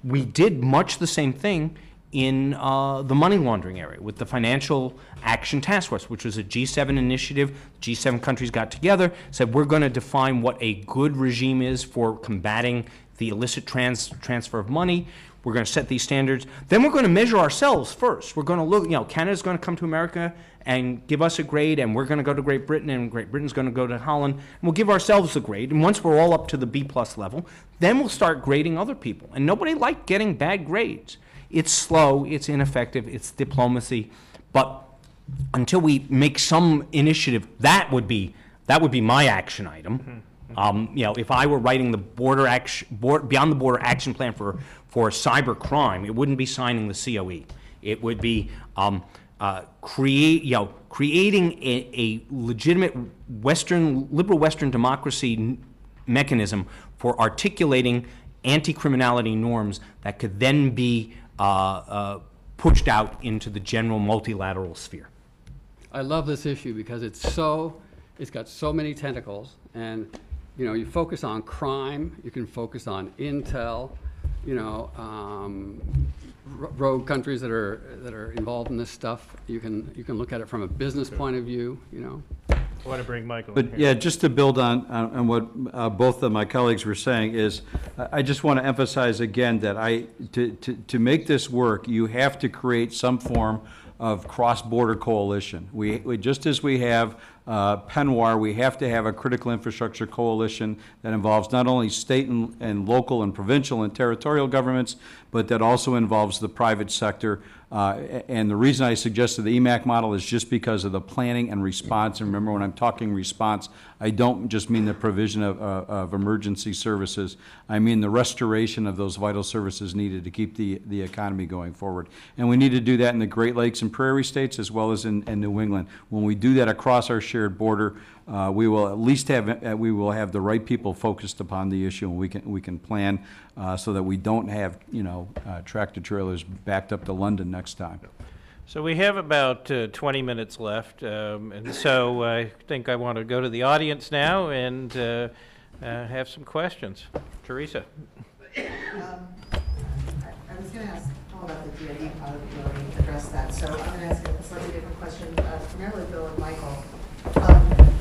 S2: We did much the same thing in the money laundering area with the Financial Action Task Force, which was a G7 initiative. G7 countries got together, said we're going to define what a good regime is for combating the illicit transfer of money. We're going to set these standards. Then we're going to measure ourselves first. We're going to look, Canada's going to come to America and give us a grade, and we're going to go to Great Britain, and Great Britain's going to go to Holland, and we'll give ourselves a grade. And once we're all up to the B+ level, then we'll start grading other people. And nobody liked getting bad grades. It's slow, it's ineffective, it's diplomacy. But until we make some initiative, that would be my action item. If I were writing the beyond the border action plan for cyber crime, it wouldn't be signing the COE. It would be creating a legitimate liberal Western democracy mechanism for articulating anti-criminality norms that could then be pushed out into the general multilateral sphere.
S4: I love this issue because it's got so many tentacles, and you focus on crime, you can focus on intel, rogue countries that are involved in this stuff. You can look at it from a business point of view.
S1: I want to bring Michael in
S3: But
S1: here.
S3: yeah, just to build on what both of my colleagues were saying is, I just want to emphasize again that to make this work, you have to create some form of cross-border coalition. We just as we have PENWAR, we have to have a critical infrastructure coalition that involves not only state and local and provincial and territorial governments, but that also involves the private sector. And the reason I suggested the EMAC model is just because of the planning and response. And remember, when I'm talking response, I don't just mean the provision of emergency services. I mean the restoration of those vital services needed to keep the economy going forward. And we need to do that in the Great Lakes and Prairie states as well as in New England. When we do that across our shared border, we will at least have, we will have the right people focused upon the issue, and we can plan so that we don't have, tractor trailers backed up to London next time.
S1: So we have about 20 minutes left, and so I think I want to go to the audience now and have some questions. Teresa.
S5: I was going to ask Paul about the DoD pilot, you already addressed that. So I'm going to ask a slightly different question, primarily Bill and Michael.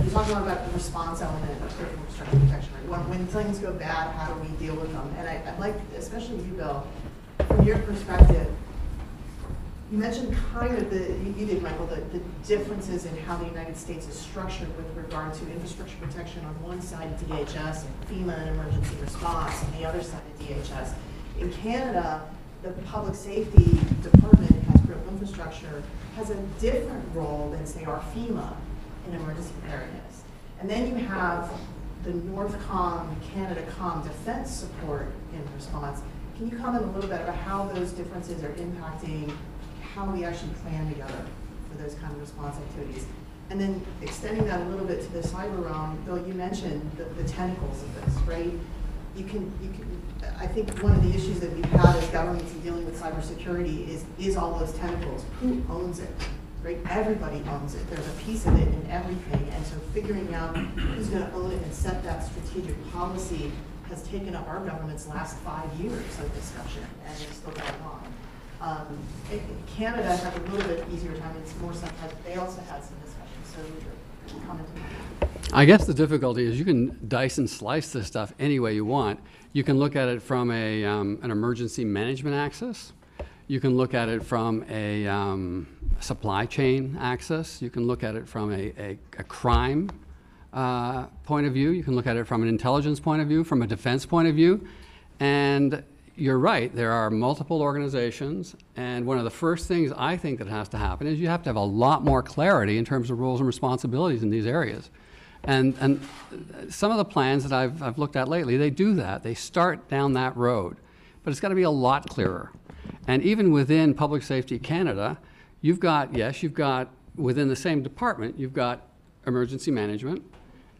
S5: You talked a lot about the response element of critical infrastructure protection. Right? When things go bad, how do we deal with them? And I'd like, especially you, Bill, from your perspective, you mentioned kind of you did, Michael, the differences in how the United States is structured with regard to infrastructure protection on one side of DHS and FEMA and emergency response on the other side of DHS. In Canada, the public safety department has critical infrastructure, has a different role than, say, our FEMA in emergency preparedness. And then you have the NORTHCOM, CanadaCom defense support in response. Can you comment a little bit about how those differences are impacting how we actually plan together for those kind of response activities? And then extending that a little bit to the cyber realm, Bill, you mentioned the tentacles of this, right? I think one of the issues that we've had as governments in dealing with cybersecurity is all those tentacles. Who owns it, right? Everybody owns it. There's a piece of it in everything. And so figuring out who's going to own it and set that strategic policy has taken up our government's last 5 years of discussion, and it's still going on. Canada had a little bit easier time. It's more sometimes they also had some discussion. So comment on that.
S4: I guess the difficulty is you can dice and slice this stuff any way you want. You can look at it from an emergency management axis. You can look at it from a supply chain axis. You can look at it from a crime point of view. You can look at it from an intelligence point of view, from a defense point of view. And you're right, there are multiple organizations, and one of the first things I think that has to happen is you have to have a lot more clarity in terms of roles and responsibilities in these areas. And some of the plans that I've looked at lately, they do that. They start down that road. But it's got to be a lot clearer. And even within Public Safety Canada, you've got within the same department, you've got emergency management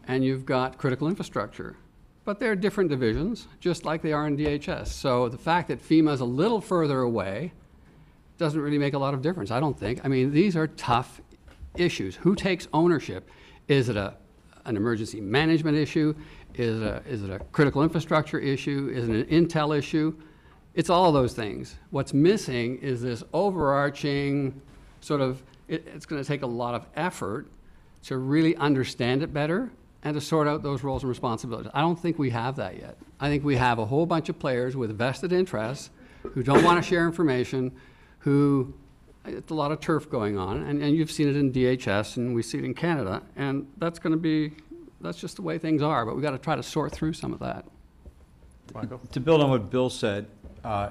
S4: and you've got critical infrastructure. But they're different divisions, just like they are in DHS. So the fact that FEMA is a little further away doesn't really make a lot of difference, I don't think. I mean, these are tough issues. Who takes ownership? Is it an emergency management issue? Is it a critical infrastructure issue? Is it an intel issue? It's all of those things. What's missing is this overarching sort of, it's going to take a lot of effort to really understand it better and to sort out those roles and responsibilities. I don't think we have that yet. I think we have a whole bunch of players with vested interests who don't want to share information, it's a lot of turf going on, and you've seen it in DHS and we see it in Canada, and that's just the way things are, but we've got to try to sort through some of that.
S1: Michael?
S3: To build on what Bill said,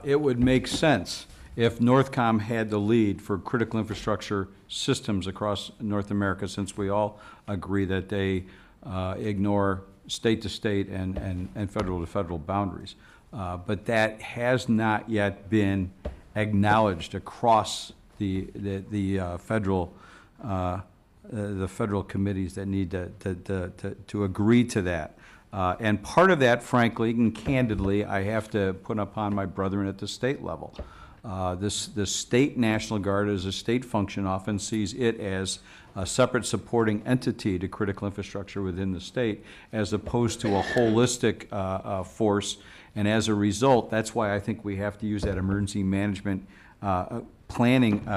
S3: it would make sense if NORTHCOM had the lead for critical infrastructure systems across North America, since we all agree that they ignore state to state and federal to federal boundaries. But that has not yet been acknowledged across the federal committees that need to agree to that. And part of that, frankly and candidly, I have to put upon my brethren at the state level. The state National Guard, as a state function, often sees it as a separate supporting entity to critical infrastructure within the state, as opposed to a holistic force. And as a result, that's why I think we have to use that emergency management planning,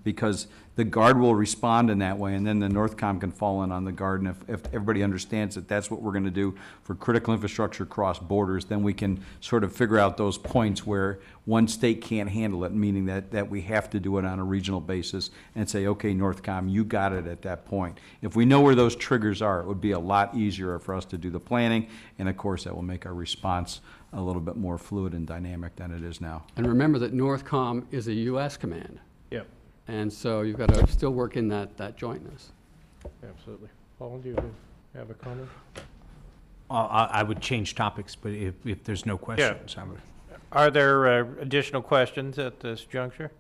S3: because the Guard will respond in that way, and then the NORTHCOM can fall in on the Guard. And if everybody understands that that's what we're going to do for critical infrastructure across borders, then we can sort of figure out those points where one state can't handle it, meaning that we have to do it on a regional basis and say, okay, NORTHCOM, you got it at that point. If we know where those triggers are, it would be a lot easier for us to do the planning, and of course that will make our response a little bit more fluid and dynamic than it is now.
S4: And remember that NORTHCOM is a U.S. command.
S1: Yep.
S4: And so you've got to still work in that jointness.
S1: Absolutely. Paul, do you have a comment?
S2: I would change topics, but if there's no questions, I would.
S1: Are there additional questions at this juncture?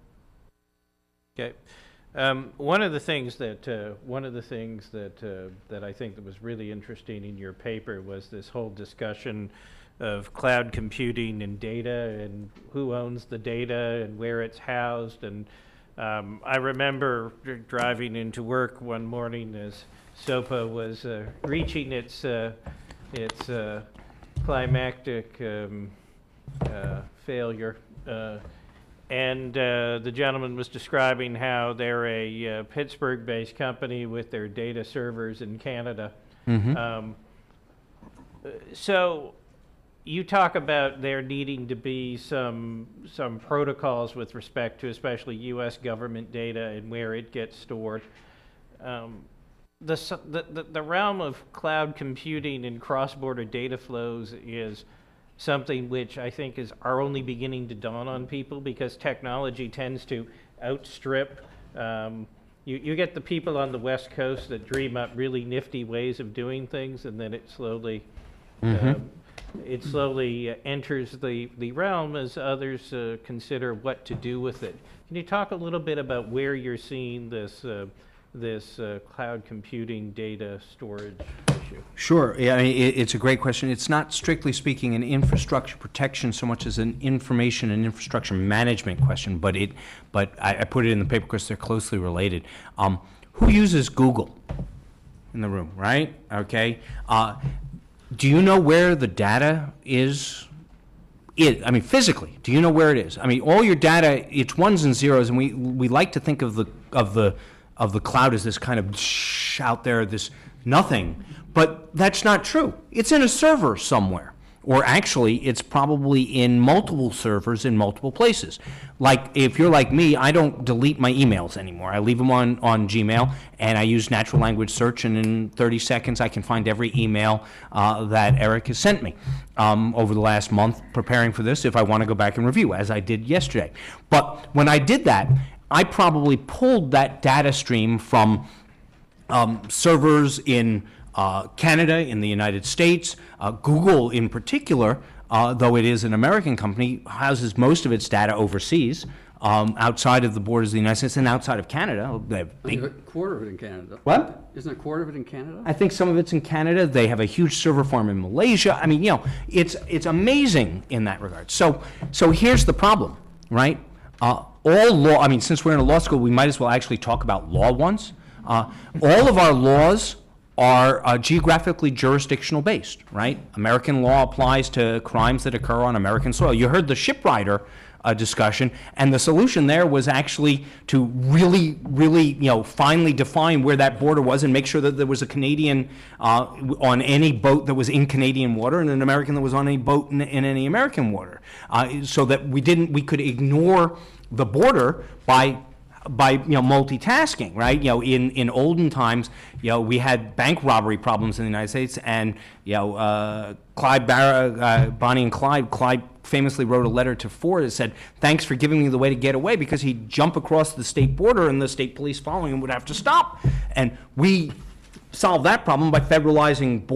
S1: Okay. One of the things that that I think that was really interesting in your paper was this whole discussion of cloud computing and data and who owns the data and where it's housed. And I remember driving into work one morning as SOPA was reaching its climactic failure. And the gentleman was describing how they're a Pittsburgh-based company with their data servers in Canada. So you talk about there needing to be some protocols with respect to especially U.S. government data and where it gets stored. The realm of cloud computing and cross-border data flows is something which I think are only beginning to dawn on people because technology tends to outstrip. You get the people on the West Coast that dream up really nifty ways of doing things, and then it slowly enters the realm as others consider what to do with it. Can you talk a little bit about where you're seeing this cloud computing data storage issue?
S2: Sure. Yeah, I mean, it's a great question. It's not, strictly speaking, an infrastructure protection so much as an information and infrastructure management question, but I put it in the paper because they're closely related. Who uses Google in the room, right? Okay. Do you know where the data is? I mean, physically, do you know where it is? I mean, all your data, it's ones and zeros, and we like to think of the cloud as this kind of out there, this nothing, but that's not true. It's in a server somewhere, or actually, it's probably in multiple servers in multiple places. Like, if you're like me, I don't delete my emails anymore. I leave them on Gmail, and I use natural language search, and in 30 seconds, I can find every email that Eric has sent me over the last month preparing for this if I want to go back and review, as I did yesterday. But when I did that, I probably pulled that data stream from servers in Canada, in the United States. Google, in particular, though it is an American company, houses most of its data overseas, outside of the borders of the United States and outside of Canada. They have big...
S4: A quarter of it in Canada.
S2: What?
S4: Isn't a quarter of it in Canada?
S2: I think some of it's in Canada. They have a huge server farm in Malaysia. I mean, you know, it's amazing in that regard. So here's the problem, right? All law, I mean, since we're in a law school, we might as well actually talk about law once. All of our laws are geographically jurisdictional based, right? American law applies to crimes that occur on American soil. You heard the shipwrighter discussion, and the solution there was actually to really, finally define where that border was and make sure that there was a Canadian on any boat that was in Canadian water and an American that was on any boat in any American water, so that we could ignore the border by multitasking, right? In olden times, we had bank robbery problems in the United States, and Bonnie and Clyde famously wrote a letter to Ford that said, "Thanks for giving me the way to get away," because he'd jump across the state border and the state police following him would have to stop. And we solved that problem by federalizing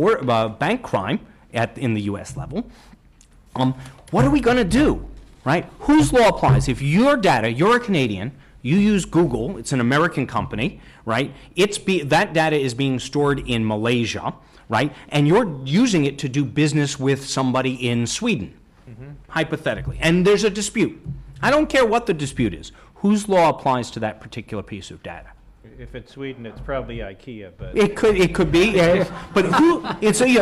S2: bank crime in the U.S. level. What are we going to do, right? Whose law applies? If your data, you're a Canadian, you use Google, it's an American company, right? That data is being stored in Malaysia, right? And you're using it to do business with somebody in Sweden, hypothetically. And there's a dispute. I don't care what the dispute is. Whose law applies to that particular piece of data?
S1: If it's Sweden, it's probably IKEA, but...
S2: It could be, yes. But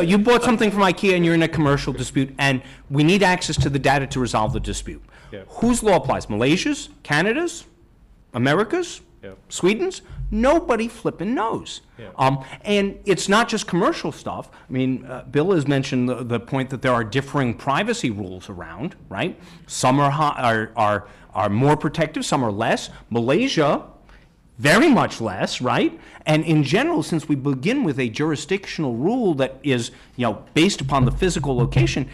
S2: you bought something from IKEA and you're in a commercial dispute, and we need access to the data to resolve the dispute.
S1: Yeah.
S2: Whose law applies? Malaysia's? Canada's? America's?
S1: Yep.
S2: Sweden's? Nobody flipping knows.
S1: Yeah.
S2: And it's not just commercial stuff. I mean, Bill has mentioned the point that there are differing privacy rules around, right? Some are more protective, some are less. Malaysia, very much less, right? And in general, since we begin with a jurisdictional rule that is, based upon the physical location,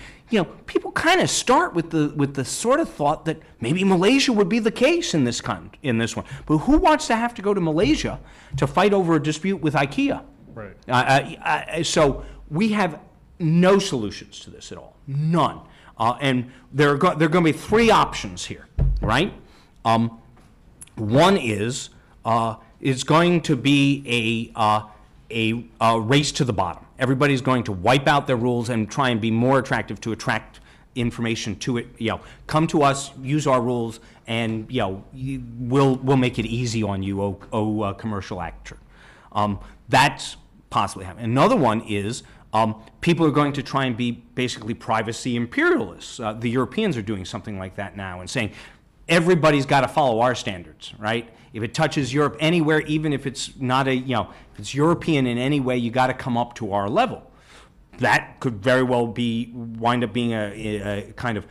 S2: people kind of start with the sort of thought that maybe Malaysia would be the case in this one. But who wants to have to go to Malaysia to fight over a dispute with IKEA?
S1: Right.
S2: So we have no solutions to this at all, none. And there are going to be three options here, right? One is is going to be a race to the bottom. Everybody's going to wipe out their rules and try and be more attractive to attract information to it. Come to us, use our rules, and we'll make it easy on you, commercial actor. That's possibly happening. Another one is people are going to try and be basically privacy imperialists. The Europeans are doing something like that now and saying everybody's got to follow our standards, right? If it touches Europe anywhere, even if it's not if it's European in any way, you got to come up to our level. That could very well wind up being a kind of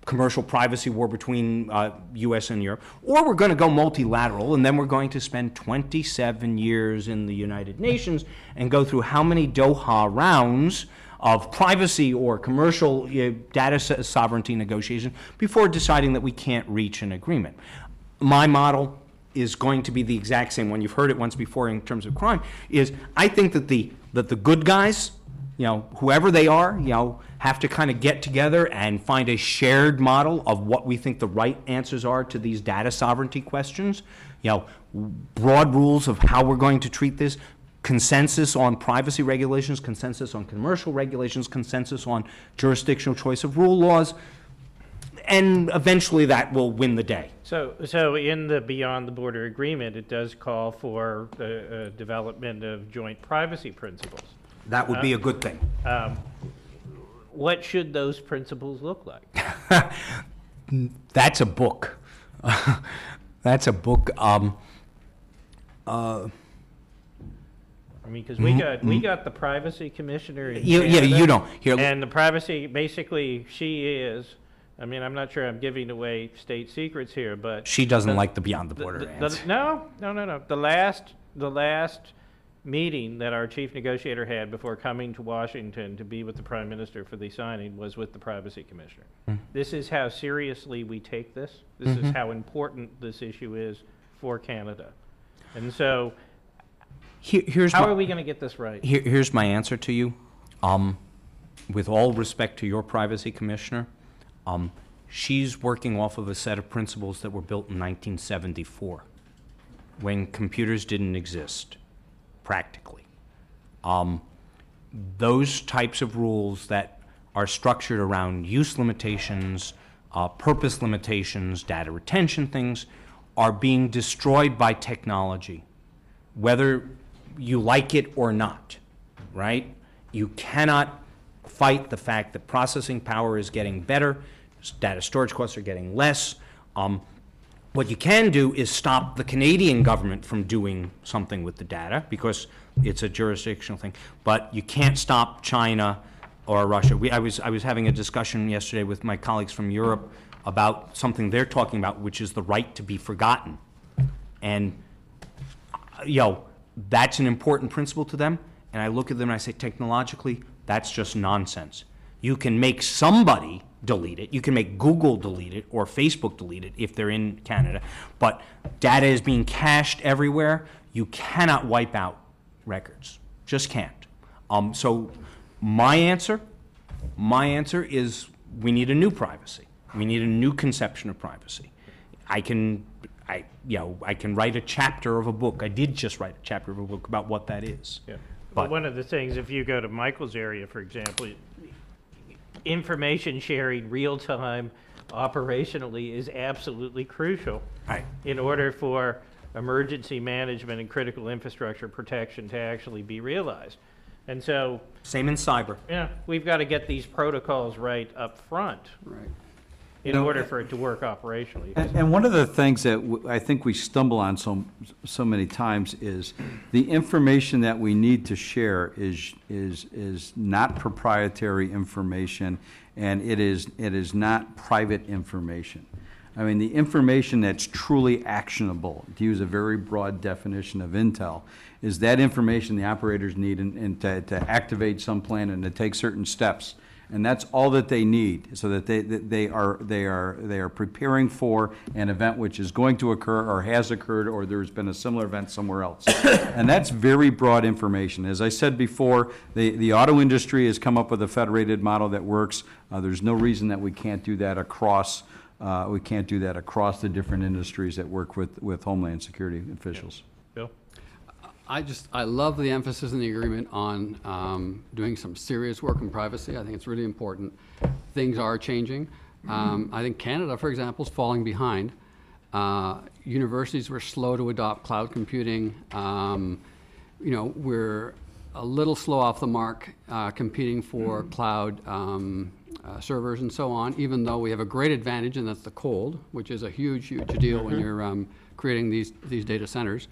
S2: commercial privacy war between U.S. and Europe, or we're going to go multilateral, and then we're going to spend 27 years in the United Nations and go through how many Doha rounds of privacy or commercial data sovereignty negotiation before deciding that we can't reach an agreement. My model is going to be the exact same one. You've heard it once before in terms of crime, is I think that the good guys, whoever they are, have to kind of get together and find a shared model of what we think the right answers are to these data sovereignty questions. Broad rules of how we're going to treat this, consensus on privacy regulations, consensus on commercial regulations, consensus on jurisdictional choice of rule laws, and eventually that will win the day.
S1: So in the Beyond the Border Agreement, it does call for the development of joint privacy principles.
S2: That would be a good thing.
S1: What should those principles look like?
S2: That's a book. That's a book.
S1: Because we got the privacy commissioner in
S2: Yeah,
S1: Canada,
S2: you don't. Here,
S1: and the privacy, basically, she is. I'm not sure I'm giving away state secrets here, but
S2: she doesn't like the Beyond the Border answer.
S1: No. The last meeting that our chief negotiator had before coming to Washington to be with the Prime Minister for the signing was with the privacy commissioner. This is how seriously we take this. This is how important this issue is for Canada. And so how are we going to get this right?
S2: Here's my answer to you. With all respect to your privacy commissioner, she's working off of a set of principles that were built in 1974 when computers didn't exist, practically. Those types of rules that are structured around use limitations, purpose limitations, data retention things, are being destroyed by technology, whether you like it or not, right? You cannot fight the fact that processing power is getting better, data storage costs are getting less. What you can do is stop the Canadian government from doing something with the data because it's a jurisdictional thing, but you can't stop China or Russia. I was having a discussion yesterday with my colleagues from Europe about something they're talking about, which is the right to be forgotten. And, that's an important principle to them. And I look at them and I say, technologically, that's just nonsense. You can make somebody delete it. You can make Google delete it or Facebook delete it if they're in Canada. But data is being cached everywhere. You cannot wipe out records. Just can't. So my answer is we need a new privacy. We need a new conception of privacy. I can write a chapter of a book. I did just write a chapter of a book about what that is.
S1: Yeah. But one of the things, if you go to Michael's area, for example, information sharing real time operationally is absolutely crucial in order for emergency management and critical infrastructure protection to actually be realized. And so
S2: same in cyber.
S1: Yeah, we've got to get these protocols right up front.
S4: Right.
S1: In order for it to work operationally.
S3: And one of the things that I think we stumble on so many times is the information that we need to share is not proprietary information, and it is not private information. I mean, the information that's truly actionable, to use a very broad definition of intel, is that information the operators need and to activate some plan and to take certain steps. And that's all that they need, so that they are preparing for an event which is going to occur or has occurred, or there's been a similar event somewhere else. And that's very broad information. As I said before, the auto industry has come up with a federated model that works. There's no reason that we can't do that across We can't do that across the different industries that work with Homeland Security officials.
S1: Bill?
S4: I love the emphasis in the agreement on doing some serious work in privacy. I think it's really important. Things are changing. I think Canada, for example, is falling behind. Universities were slow to adopt cloud computing. We're a little slow off the mark competing for cloud servers and so on, even though we have a great advantage, and that's the cold, which is a huge deal when you're creating these data centers.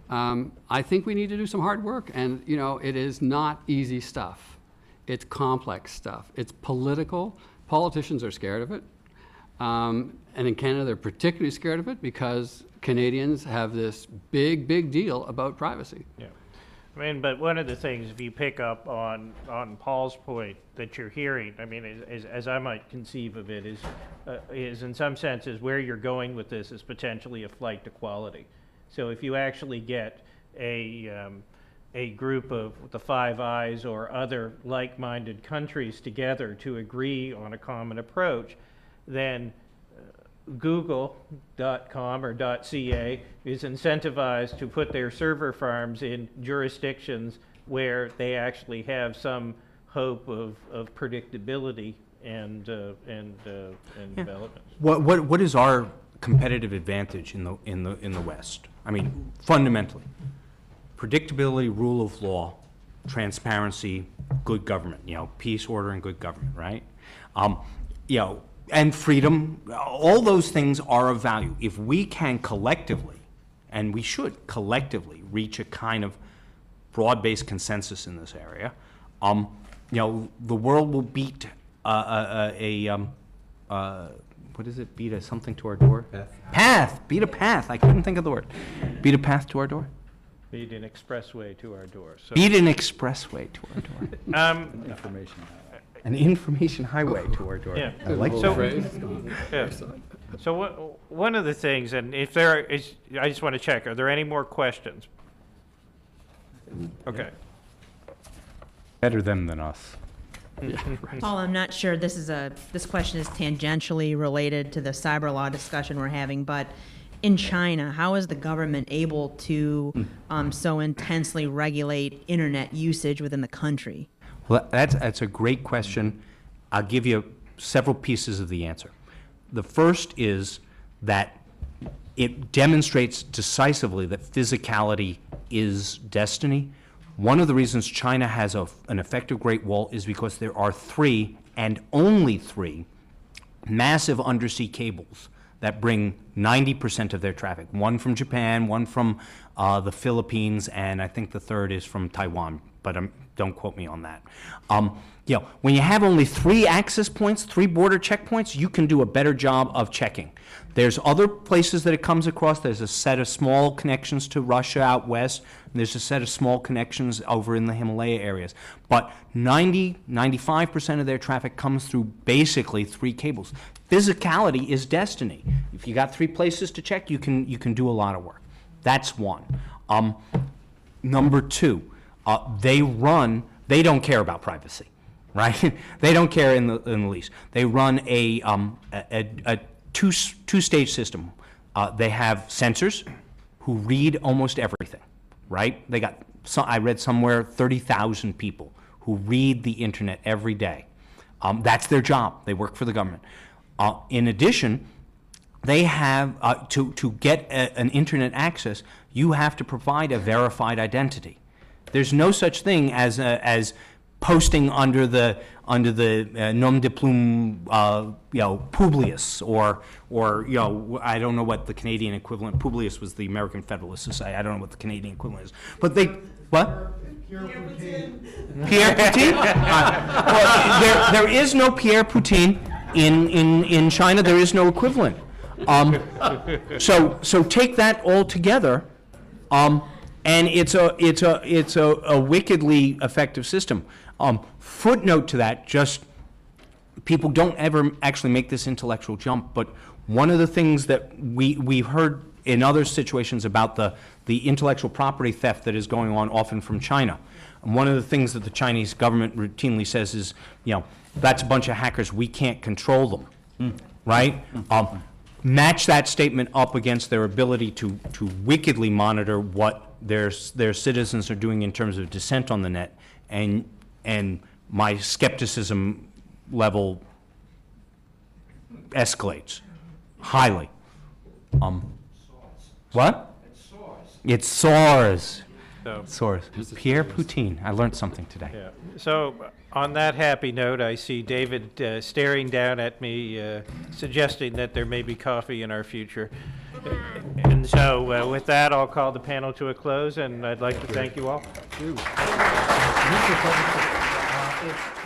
S4: I think we need to do some hard work, and it is not easy stuff. It's complex stuff. It's political. Politicians are scared of it. And in Canada, they're particularly scared of it because Canadians have this big deal about privacy.
S1: Yeah. I mean, but one of the things, if you pick up on Paul's point that you're hearing, I mean, as I might conceive of it, is in some senses where you're going with this is potentially a flight to quality. So if you actually get a group of the Five Eyes or other like-minded countries together to agree on a common approach, then Google.com or .ca is incentivized to put their server farms in jurisdictions where they actually have some hope of predictability and development.
S2: What is our competitive advantage in the West? I mean, fundamentally, predictability, rule of law, transparency, good government. Peace, order, and good government. Right? And freedom, all those things are of value. If we can collectively, and we should collectively, reach a kind of broad-based consensus in this area, the world will beat what is it? Beat a something to our door? Path. Beat a path. I couldn't think of the word. Beat a path to our door.
S1: Beat an expressway to our door. So.
S2: Beat an expressway to our door.
S3: Information.
S2: An information highway to our door.
S1: Yeah.
S2: I like
S1: So-
S2: that.
S1: Yeah. So one of the things, and if there is, I just want to check, are there any more questions? Okay.
S2: Better them than us.
S6: Paul, I'm not sure this question is tangentially related to the cyber law discussion we're having, but in China, how is the government able to so intensely regulate internet usage within the country?
S2: Well, that's a great question. I'll give you several pieces of the answer. The first is that it demonstrates decisively that physicality is destiny. One of the reasons China has an effective Great Wall is because there are 3, and only 3, massive undersea cables that bring 90% of their traffic. One from Japan, one from the Philippines, and I think the third is from Taiwan, but don't quote me on that. When you have only 3 access points, 3 border checkpoints, you can do a better job of checking. There's other places that it comes across. There's a set of small connections to Russia out west, and there's a set of small connections over in the Himalaya areas. But 95% of their traffic comes through basically 3 cables. Physicality is destiny. If you got 3 places to check, you can do a lot of work. That's one. Number 2, they don't care about privacy, right? They don't care in the least. They run a two-stage system. They have sensors who read almost everything, right? They got, I read somewhere, 30,000 people who read the internet every day. That's their job. They work for the government. In addition, they have, to get an internet access, you have to provide a verified identity. There's no such thing as posting under the nom de plume, Publius, or I don't know what the Canadian equivalent. Publius was the American Federalist Society. I don't know what the Canadian equivalent is. But they what? Pierre Poutine. Well, there is no Pierre Poutine in China. There is no equivalent. So take that all together. And it's a wickedly effective system. Footnote to that, just people don't ever actually make this intellectual jump, but one of the things that we've heard in other situations about the intellectual property theft that is going on often from China. And one of the things that the Chinese government routinely says is, that's a bunch of hackers, we can't control them. right? Match that statement up against their ability to wickedly monitor what their citizens are doing in terms of dissent on the net, and my skepticism level escalates highly. What? It soars.
S1: So,
S2: Soars. Pierre Poutine. I learned something today.
S1: yeah. So on that happy note, I see David staring down at me, suggesting that there may be coffee in our future. And so with that, I'll call the panel to a close, and I'd like to thank you all.
S4: Ooh.
S1: It's